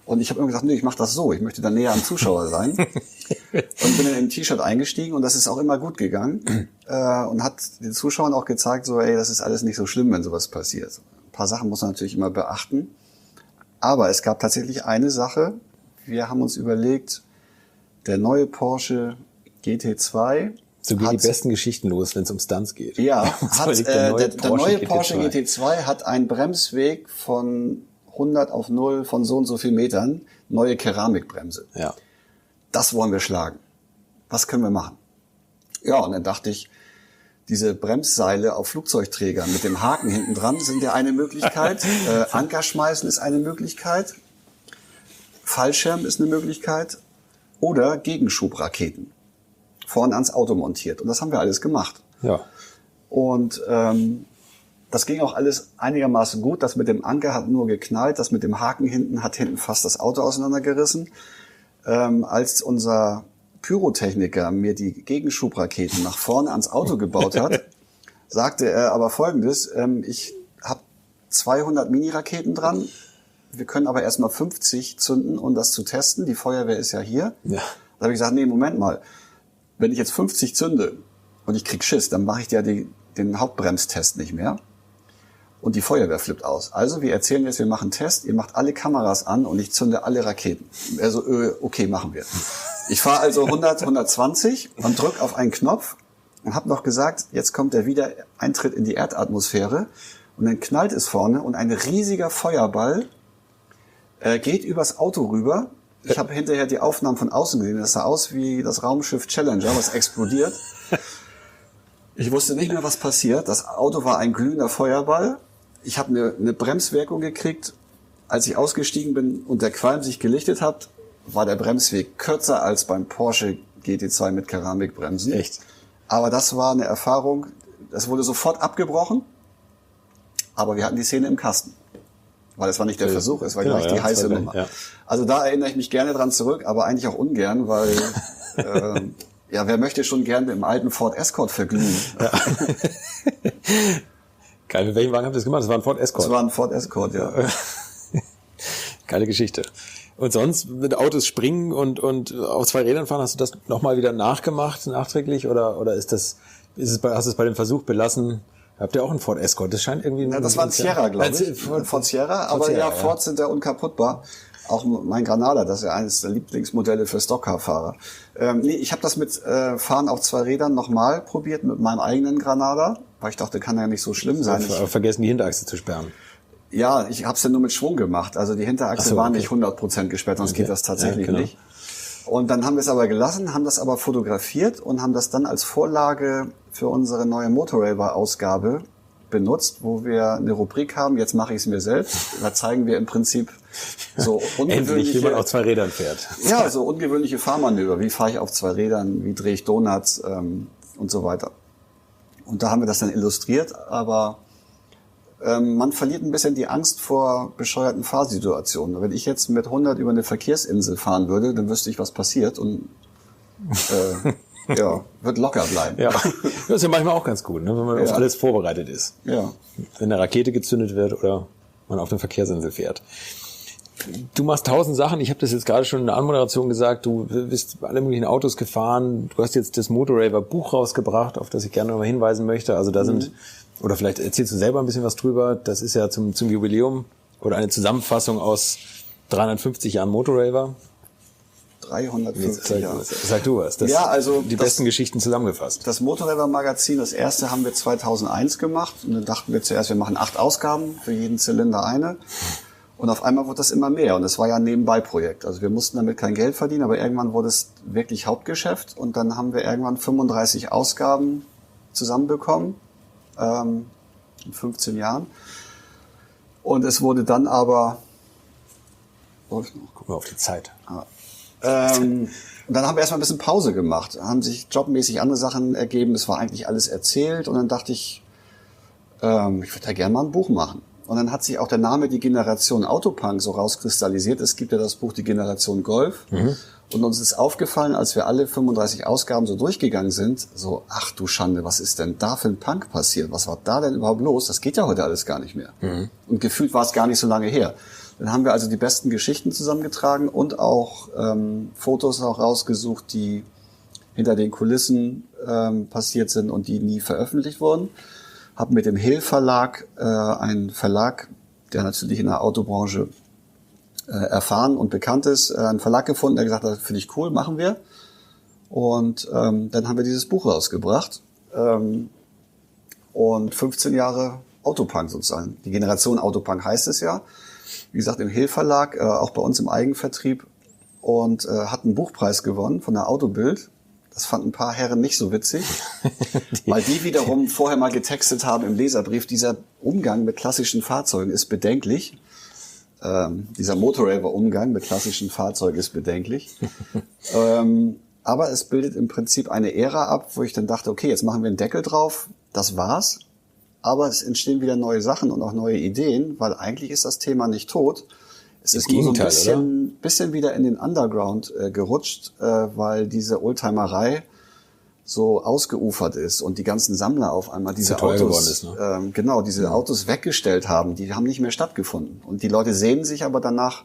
Und ich habe immer gesagt, nee, ich mache das so, ich möchte da näher am Zuschauer sein. Und bin dann im T-Shirt eingestiegen und das ist auch immer gut gegangen. Und hat den Zuschauern auch gezeigt, so, ey, das ist alles nicht so schlimm, wenn sowas passiert. Ein paar Sachen muss man natürlich immer beachten. Aber es gab tatsächlich eine Sache, wir haben uns überlegt, der neue Porsche GT2. So gehen die besten Geschichten los, wenn es um Stunts geht. Ja, der neue Porsche GT2 hat einen Bremsweg von 100 auf 0 von so und so viel Metern, neue Keramikbremse. Ja. Das wollen wir schlagen. Was können wir machen? Ja, und dann dachte ich, diese Bremsseile auf Flugzeugträgern mit dem Haken hinten dran sind ja eine Möglichkeit. Anker schmeißen ist eine Möglichkeit. Fallschirm ist eine Möglichkeit. Oder Gegenschubraketen. Vorne ans Auto montiert. Und das haben wir alles gemacht. Ja. Und das ging auch alles einigermaßen gut. Das mit dem Anker hat nur geknallt. Das mit dem Haken hinten hat hinten fast das Auto auseinandergerissen. Als unser Pyrotechniker mir die Gegenschubraketen nach vorne ans Auto gebaut hat, sagte er aber Folgendes. Ich habe 200 Mini-Raketen dran. Wir können aber erstmal 50 zünden, um das zu testen. Die Feuerwehr ist ja hier. Ja. Da habe ich gesagt, nee, Moment mal. Wenn ich jetzt 50 zünde und ich krieg Schiss, dann mache ich ja den Hauptbremstest nicht mehr. Und die Feuerwehr flippt aus. Also wir erzählen jetzt, wir machen einen Test, ihr macht alle Kameras an und ich zünde alle Raketen. Also okay, machen wir. Ich fahre also 100, 120 und drück auf einen Knopf und habe noch gesagt, jetzt kommt der Wiedereintritt in die Erdatmosphäre. Und dann knallt es vorne und ein riesiger Feuerball geht übers Auto rüber. Ich habe hinterher die Aufnahmen von außen gesehen. Das sah aus wie das Raumschiff Challenger, was explodiert. Ich wusste nicht mehr, was passiert. Das Auto war ein glühender Feuerball. Ich habe eine Bremswirkung gekriegt. Als ich ausgestiegen bin und der Qualm sich gelichtet hat, war der Bremsweg kürzer als beim Porsche GT2 mit Keramikbremsen. Echt? Aber das war eine Erfahrung, das wurde sofort abgebrochen, aber wir hatten die Szene im Kasten. Weil es war nicht der Versuch, es war gleich die heiße Nummer. Ja. Also da erinnere ich mich gerne dran zurück, aber eigentlich auch ungern, weil wer möchte schon gerne mit dem alten Ford Escort verglühen? Ja. Geil, mit welchem Wagen habt ihr das gemacht? Das war ein Ford Escort. Das war ein Ford Escort, ja. Geile Geschichte. Und sonst mit Autos springen und auf 2 Rädern fahren, hast du das nochmal wieder nachgemacht, nachträglich, oder hast du es bei dem Versuch belassen? Habt ihr auch einen Ford Escort? Das scheint irgendwie... Ja, das war ein Sierra, glaube ich. Ford Sierra, aber Sierra, Fords sind ja unkaputtbar. Auch mein Granada, das ist ja eines der Lieblingsmodelle für Stockcar-Fahrer. Ich habe das mit Fahren auf 2 Rädern nochmal probiert, mit meinem eigenen Granada, weil ich dachte, kann ja nicht so schlimm sein. Vergessen, die Hinterachse zu sperren. Ja, ich habe es ja nur mit Schwung gemacht. Also die Hinterachse war nicht 100% gesperrt, sonst geht das tatsächlich nicht. Und dann haben wir es aber gelassen, haben das aber fotografiert und haben das dann als Vorlage für unsere neue Motorraver-Ausgabe benutzt, wo wir eine Rubrik haben, jetzt mache ich es mir selbst. Da zeigen wir im Prinzip so ungewöhnliche... Endlich, wie man auf 2 Rädern fährt. Ja, so ungewöhnliche Fahrmanöver. Wie fahre ich auf 2 Rädern, wie drehe ich Donuts und so weiter. Und da haben wir das dann illustriert, aber man verliert ein bisschen die Angst vor bescheuerten Fahrsituationen. Wenn ich jetzt mit 100 über eine Verkehrsinsel fahren würde, dann wüsste ich, was passiert und wird locker bleiben. Ja, das ist ja manchmal auch ganz gut, ne, wenn man auf alles vorbereitet ist. Ja. Wenn eine Rakete gezündet wird oder man auf eine Verkehrsinsel fährt. Du machst 1000 Sachen. Ich habe das jetzt gerade schon in der Anmoderation gesagt. Du bist alle möglichen Autos gefahren. Du hast jetzt das Motorraver Buch rausgebracht, auf das ich gerne nochmal hinweisen möchte. Also da sind, oder vielleicht erzählst du selber ein bisschen was drüber. Das ist ja zum Jubiläum oder eine Zusammenfassung aus 350 Jahren Motorraver. 350 Jahre. Sag du was. Die besten Geschichten zusammengefasst. Das Motorraver-Magazin, das erste haben wir 2001 gemacht. Und dann dachten wir zuerst, wir machen 8 Ausgaben, für jeden Zylinder eine. Und auf einmal wurde das immer mehr. Und es war ja ein Nebenbei-Projekt. Also wir mussten damit kein Geld verdienen, aber irgendwann wurde es wirklich Hauptgeschäft. Und dann haben wir irgendwann 35 Ausgaben zusammenbekommen, in 15 Jahren. Und es wurde dann aber... Guck mal auf die Zeit. Und dann haben wir erstmal ein bisschen Pause gemacht. Haben sich jobmäßig andere Sachen ergeben. Es war eigentlich alles erzählt. Und dann dachte ich, ich würde ja gerne mal ein Buch machen. Und dann hat sich auch der Name Die Generation Autopunk so rauskristallisiert. Es gibt ja das Buch Die Generation Golf. Und uns ist aufgefallen, als wir alle 35 Ausgaben so durchgegangen sind, so, ach du Schande, was ist denn da für ein Punk passiert? Was war da denn überhaupt los? Das geht ja heute alles gar nicht mehr. Und gefühlt war es gar nicht so lange her. Dann haben wir also die besten Geschichten zusammengetragen und auch Fotos auch rausgesucht, die hinter den Kulissen passiert sind und die nie veröffentlicht wurden. Habe mit dem Hill Verlag, einen Verlag, der natürlich in der Autobranche erfahren und bekannt ist, einen Verlag gefunden, der gesagt hat, finde ich cool, machen wir. Und dann haben wir dieses Buch rausgebracht. Und 15 Jahre Autopunk sozusagen. Die Generation Autopunk heißt es ja. Wie gesagt, im Hill Verlag, auch bei uns im Eigenvertrieb. Und hat einen Buchpreis gewonnen von der Autobild. Das fanden ein paar Herren nicht so witzig, weil die wiederum vorher mal getextet haben im Leserbrief, dieser Umgang mit klassischen Fahrzeugen ist bedenklich. Dieser Motorraver-Umgang mit klassischen Fahrzeugen ist bedenklich. Aber es bildet im Prinzip eine Ära ab, wo ich dann dachte, okay, jetzt machen wir einen Deckel drauf, das war's. Aber es entstehen wieder neue Sachen und auch neue Ideen, weil eigentlich ist das Thema nicht tot. Es ist nur so ein bisschen wieder in den Underground gerutscht, weil diese Oldtimerei so ausgeufert ist und die ganzen Sammler auf einmal diese Autos, ist, ne? Diese Autos weggestellt haben. Die haben nicht mehr stattgefunden. Und die Leute sehnen sich aber danach,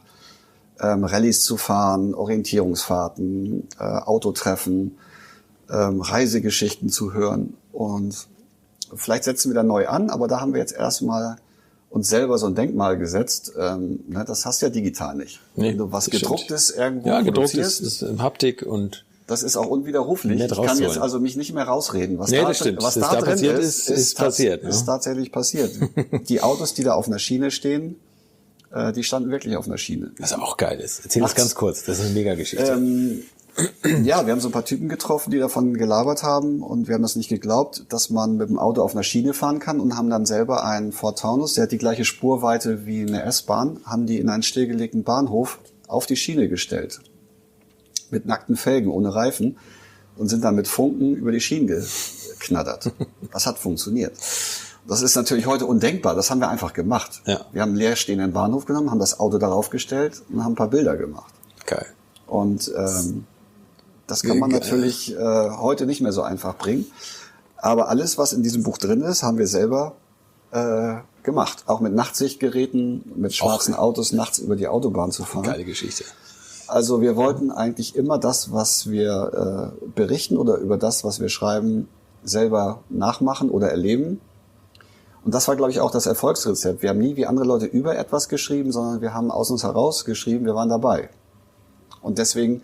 Rallyes zu fahren, Orientierungsfahrten, Autotreffen, Reisegeschichten zu hören. Und vielleicht setzen wir da neu an, aber da haben wir jetzt erstmal uns selber so ein Denkmal gesetzt. Das hast du ja digital nicht. Nee, wenn du was Gedrucktes irgendwo produzierst. Ja, gedruckt ist Haptik und das ist auch unwiderruflich. Ich kann jetzt also mich nicht mehr rausreden. Was das stimmt. Was da drin passiert ist passiert. Ist tatsächlich passiert. Die Autos, die da auf einer Schiene stehen, die standen wirklich auf einer Schiene. Was auch geil ist. Erzähl das ganz kurz. Das ist eine Mega-Geschichte. Ja, wir haben so ein paar Typen getroffen, die davon gelabert haben und wir haben das nicht geglaubt, dass man mit dem Auto auf einer Schiene fahren kann und haben dann selber einen Ford Taunus, der hat die gleiche Spurweite wie eine S-Bahn, haben die in einen stillgelegten Bahnhof auf die Schiene gestellt. Mit nackten Felgen, ohne Reifen. und sind dann mit Funken über die Schienen geknattert. Das hat funktioniert. Das ist natürlich heute undenkbar. Das haben wir einfach gemacht. Ja. Wir haben einen leerstehenden Bahnhof genommen, haben das Auto darauf gestellt und haben ein paar Bilder gemacht. Geil. Und das kann man natürlich heute nicht mehr so einfach bringen. Aber alles, was in diesem Buch drin ist, haben wir selber gemacht. Auch mit Nachtsichtgeräten, mit schwarzen Autos nachts über die Autobahn zu fahren. Geile Geschichte. Also wir wollten eigentlich immer das, was wir berichten oder über das, was wir schreiben, selber nachmachen oder erleben. Und das war, glaube ich, auch das Erfolgsrezept. Wir haben nie wie andere Leute über etwas geschrieben, sondern wir haben aus uns heraus geschrieben, wir waren dabei. Und deswegen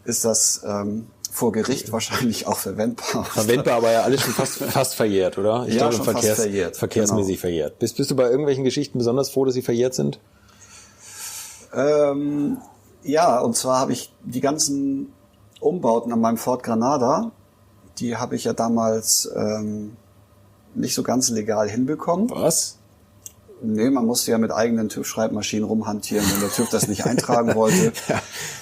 ist das vor Gericht wahrscheinlich auch verwendbar. Verwendbar, aber ja alles schon fast verjährt, oder? Ich glaube, schon fast verjährt. Verkehrsmäßig verjährt. Bist du bei irgendwelchen Geschichten besonders froh, dass sie verjährt sind? Ja, und zwar habe ich die ganzen Umbauten an meinem Ford Granada, die habe ich ja damals nicht so ganz legal hinbekommen. Was? Nee, man musste ja mit eigenen TÜV-Schreibmaschinen rumhantieren, wenn der TÜV das nicht eintragen wollte. Ja.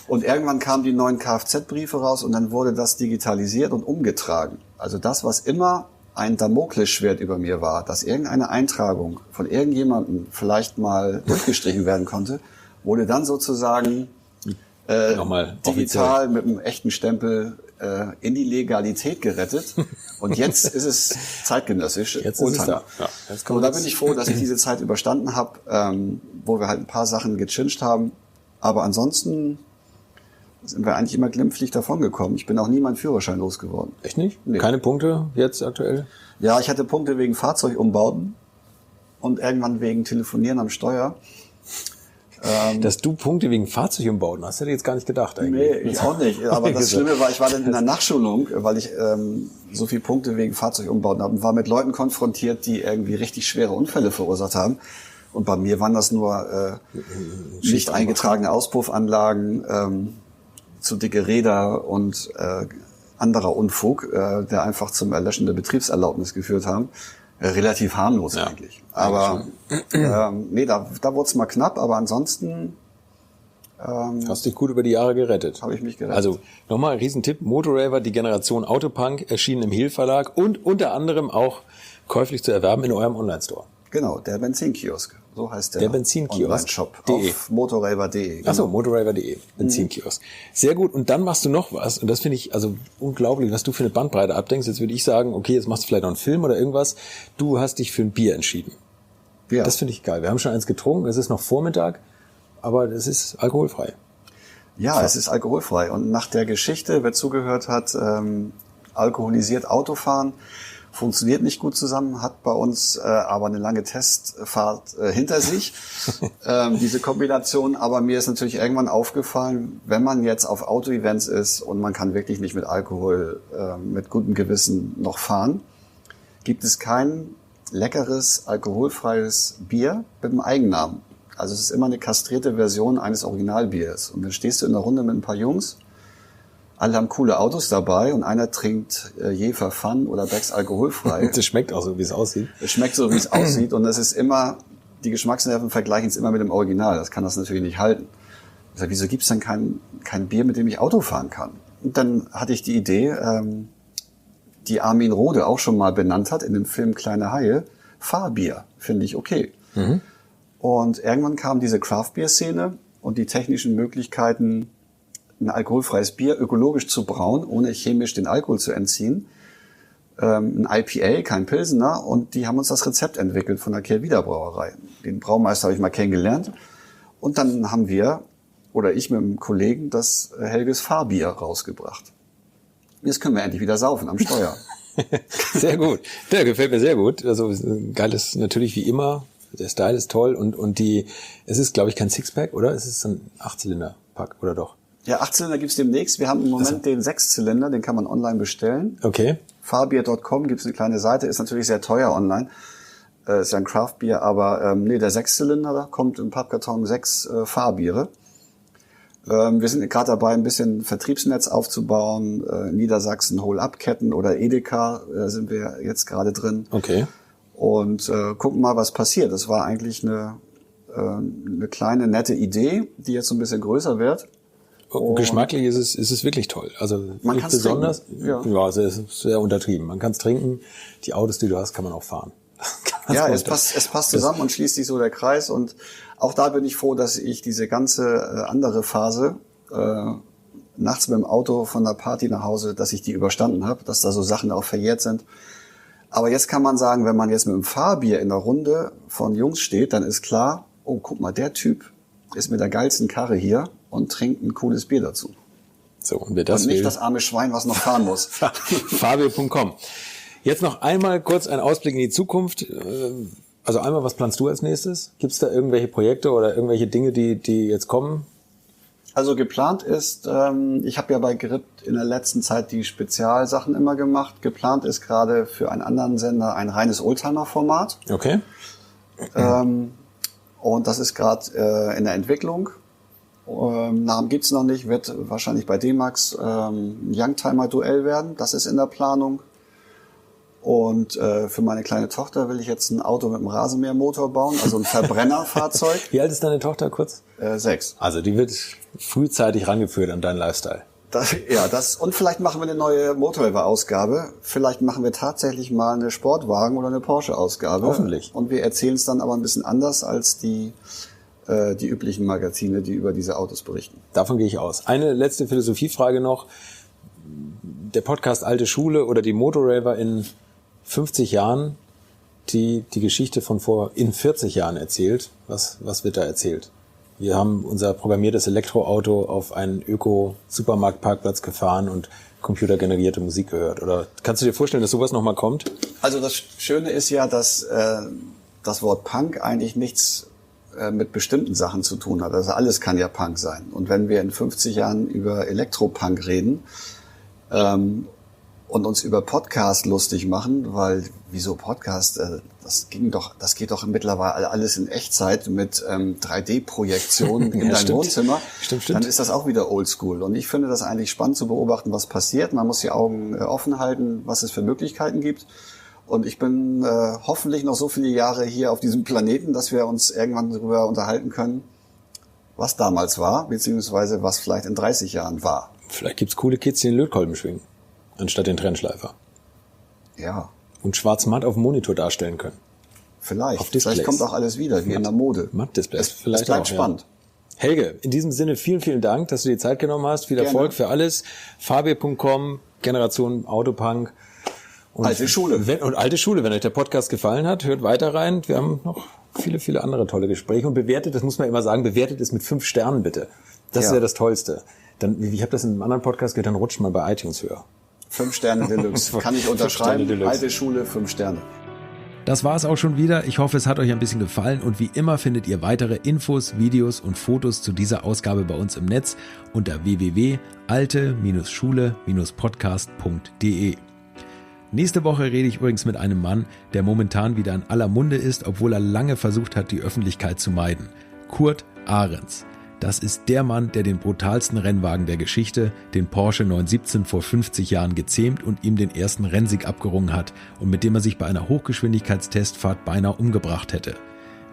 Und irgendwann kamen die neuen Kfz-Briefe raus und dann wurde das digitalisiert und umgetragen. Also das, was immer ein Damoklesschwert über mir war, dass irgendeine Eintragung von irgendjemandem vielleicht mal durchgestrichen werden konnte, wurde dann sozusagen Nochmal digital mit einem echten Stempel in die Legalität gerettet. Und jetzt ist es zeitgenössisch. Jetzt ist es da. Ja, und da bin ich froh, dass ich diese Zeit überstanden habe, wo wir halt ein paar Sachen gechinged haben. Aber ansonsten sind wir eigentlich immer glimpflich davongekommen. Ich bin auch nie meinen Führerschein losgeworden. Echt nicht? Nee. Keine Punkte jetzt aktuell? Ja, ich hatte Punkte wegen Fahrzeugumbauten und irgendwann wegen Telefonieren am Steuer. Dass du Punkte wegen Fahrzeugumbauten hast, hätte ich jetzt gar nicht gedacht eigentlich. Nee, ich auch nicht. Aber das Schlimme war, ich war dann in der Nachschulung, weil ich so viele Punkte wegen Fahrzeugumbauten habe und war mit Leuten konfrontiert, die irgendwie richtig schwere Unfälle verursacht haben. Und bei mir waren das nur nicht eingetragene Auspuffanlagen, zu dicke Räder und anderer Unfug, der einfach zum Erlöschen der Betriebserlaubnis geführt haben. Relativ harmlos eigentlich. Aber nee, da wurde es mal knapp, aber ansonsten hast dich gut über die Jahre gerettet. Habe ich mich gerettet. Also nochmal ein Riesentipp, Motorraver, die Generation Autopunk, erschienen im Hill Verlag und unter anderem auch käuflich zu erwerben in eurem Online-Store. Genau, der Benzinkiosk. So heißt der Benzinkiosk. Online-Shop auf motorraver.de. Genau. Achso, motorraver.de, Benzinkiosk. Sehr gut. Und dann machst du noch was. Und das finde ich also unglaublich, was du für eine Bandbreite abdenkst. Jetzt würde ich sagen, okay, jetzt machst du vielleicht noch einen Film oder irgendwas. Du hast dich für ein Bier entschieden. Ja. Das finde ich geil. Wir haben schon eins getrunken, es ist noch Vormittag, aber es ist alkoholfrei. Ja, es ist alkoholfrei. Und nach der Geschichte, wer zugehört hat, alkoholisiert Autofahren, funktioniert nicht gut zusammen, hat bei uns aber eine lange Testfahrt hinter sich, diese Kombination. Aber mir ist natürlich irgendwann aufgefallen, wenn man jetzt auf Auto-Events ist und man kann wirklich nicht mit Alkohol mit gutem Gewissen noch fahren, gibt es kein leckeres, alkoholfreies Bier mit einem Eigennamen. Also es ist immer eine kastrierte Version eines Originalbiers. Und dann stehst du in der Runde mit ein paar Jungs, alle haben coole Autos dabei und einer trinkt Jefer Fun oder Becks alkoholfrei. Das schmeckt auch so, wie es aussieht. Es schmeckt so, wie es aussieht und es ist immer, die Geschmacksnerven vergleichen es immer mit dem Original. Das kann das natürlich nicht halten. Ich sage, wieso gibt's denn kein Bier, mit dem ich Auto fahren kann? Und dann hatte ich die Idee, die Armin Rohde auch schon mal benannt hat in dem Film Kleine Haie, Fahrbier, finde ich okay. Mhm. Und irgendwann kam diese Craft-Bier-Szene und die technischen Möglichkeiten, ein alkoholfreies Bier ökologisch zu brauen, ohne chemisch den Alkohol zu entziehen. Ein IPA, kein Pilsener, und die haben uns das Rezept entwickelt von der Kehrwieder Brauerei. Den Braumeister habe ich mal kennengelernt. Und dann haben wir, oder ich mit einem Kollegen, das Helges Fahrbier rausgebracht. Jetzt können wir endlich wieder saufen am Steuer. Sehr gut. Der gefällt mir sehr gut. Also geil ist natürlich wie immer. Der Style ist toll und es ist, glaube ich, kein Sixpack, oder? Es ist ein 8-Zylinder-Pack, oder doch? Ja, 8-Zylinder gibt's demnächst. Wir haben im Moment den 6-Zylinder, den kann man online bestellen. Okay. Fahrbier.com gibt's eine kleine Seite, ist natürlich sehr teuer online. Ist ja ein Craftbier, aber der 6-Zylinder, da kommt im Pappkarton 6 Fahrbiere. Wir sind gerade dabei, ein bisschen Vertriebsnetz aufzubauen. Niedersachsen Hol-Up-Ketten oder Edeka sind wir jetzt gerade drin. Okay. Und gucken mal, was passiert. Das war eigentlich eine kleine, nette Idee, die jetzt so ein bisschen größer wird. Geschmacklich ist es wirklich toll. Also man nicht besonders. Trinken. Ja, es ist sehr untertrieben. Man kann es trinken. Die Autos, die du hast, kann man auch fahren. Ja, es passt zusammen und schließt sich so der Kreis. Und auch da bin ich froh, dass ich diese ganze andere Phase nachts mit dem Auto von der Party nach Hause, dass ich die überstanden habe, dass da so Sachen auch verjährt sind. Aber jetzt kann man sagen, wenn man jetzt mit dem Fahrbier in der Runde von Jungs steht, dann ist klar, oh, guck mal, der Typ ist mit der geilsten Karre hier und trinkt ein cooles Bier dazu. So, und wer das und nicht will, das arme Schwein, was noch fahren muss. Fabio.com. Jetzt noch einmal kurz ein Ausblick in die Zukunft. Also einmal, was planst du als nächstes? Gibt es da irgendwelche Projekte oder irgendwelche Dinge, die jetzt kommen? Also geplant ist, ich habe ja bei Grip in der letzten Zeit die Spezialsachen immer gemacht. Geplant ist gerade für einen anderen Sender ein reines Oldtimer-Format. Okay. Und das ist gerade in der Entwicklung. Namen gibt's noch nicht, wird wahrscheinlich bei D-Max ein Youngtimer-Duell werden. Das ist in der Planung. Und für meine kleine Tochter will ich jetzt ein Auto mit einem Rasenmähermotor bauen, also ein Verbrennerfahrzeug. Wie alt ist deine Tochter kurz? 6. Also die wird frühzeitig rangeführt an deinen Lifestyle. Und vielleicht machen wir eine neue Motorradar-Ausgabe. Vielleicht machen wir tatsächlich mal eine Sportwagen- oder eine Porsche-Ausgabe. Hoffentlich. Und wir erzählen es dann aber ein bisschen anders als die üblichen Magazine, die über diese Autos berichten. Davon gehe ich aus. Eine letzte Philosophiefrage noch. Der Podcast Alte Schule oder die Motorraver in 50 Jahren, die Geschichte von in 40 Jahren erzählt. Was wird da erzählt? Wir haben unser programmiertes Elektroauto auf einen Öko-Supermarktparkplatz gefahren und computergenerierte Musik gehört. Oder kannst du dir vorstellen, dass sowas nochmal kommt? Also das Schöne ist ja, dass das Wort Punk eigentlich nichts mit bestimmten Sachen zu tun hat. Also alles kann ja Punk sein. Und wenn wir in 50 Jahren über Elektropunk reden und uns über Podcast lustig machen, weil wieso Podcast? Das geht doch mittlerweile alles in Echtzeit mit 3D-Projektionen in deinem Wohnzimmer. Stimmt. Dann ist das auch wieder Oldschool. Und ich finde das eigentlich spannend zu beobachten, was passiert. Man muss die Augen offen halten, was es für Möglichkeiten gibt. Und ich bin hoffentlich noch so viele Jahre hier auf diesem Planeten, dass wir uns irgendwann darüber unterhalten können, was damals war, beziehungsweise was vielleicht in 30 Jahren war. Vielleicht gibt's coole Kids, die den Lötkolben schwingen, anstatt den Trennschleifer. Ja. Und schwarz-matt auf dem Monitor darstellen können. Vielleicht kommt auch alles wieder, wie in der Mode. Matt-Displays. Es bleibt spannend. Ja. Helge, in diesem Sinne vielen, vielen Dank, dass du dir Zeit genommen hast. Viel Erfolg für alles. Fabio.com, Generation Autopunk. Und alte Schule. Alte Schule. Wenn euch der Podcast gefallen hat, hört weiter rein. Wir haben noch viele, viele andere tolle Gespräche. Und bewertet, das muss man immer sagen, bewertet es mit 5 Sternen bitte. Das ist ja das Tollste. Dann, ich habe das in einem anderen Podcast gehört, dann rutscht man bei iTunes höher. 5 Sterne Deluxe. Kann ich unterschreiben. Alte Schule, 5 Sterne. Das war es auch schon wieder. Ich hoffe, es hat euch ein bisschen gefallen und wie immer findet ihr weitere Infos, Videos und Fotos zu dieser Ausgabe bei uns im Netz unter www.alte-schule-podcast.de. Nächste Woche rede ich übrigens mit einem Mann, der momentan wieder in aller Munde ist, obwohl er lange versucht hat, die Öffentlichkeit zu meiden. Kurt Ahrens. Das ist der Mann, der den brutalsten Rennwagen der Geschichte, den Porsche 917, vor 50 Jahren gezähmt und ihm den ersten Rennsieg abgerungen hat und mit dem er sich bei einer Hochgeschwindigkeitstestfahrt beinahe umgebracht hätte.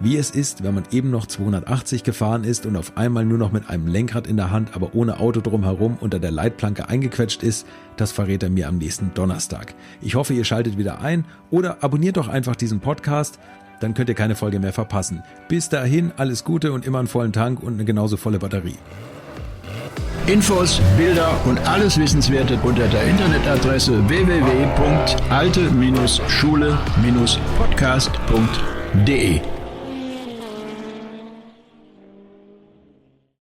Wie es ist, wenn man eben noch 280 gefahren ist und auf einmal nur noch mit einem Lenkrad in der Hand, aber ohne Auto drumherum unter der Leitplanke eingequetscht ist, das verrät er mir am nächsten Donnerstag. Ich hoffe, ihr schaltet wieder ein oder abonniert doch einfach diesen Podcast, dann könnt ihr keine Folge mehr verpassen. Bis dahin, alles Gute und immer einen vollen Tank und eine genauso volle Batterie. Infos, Bilder und alles Wissenswerte unter der Internetadresse www.alte-schule-podcast.de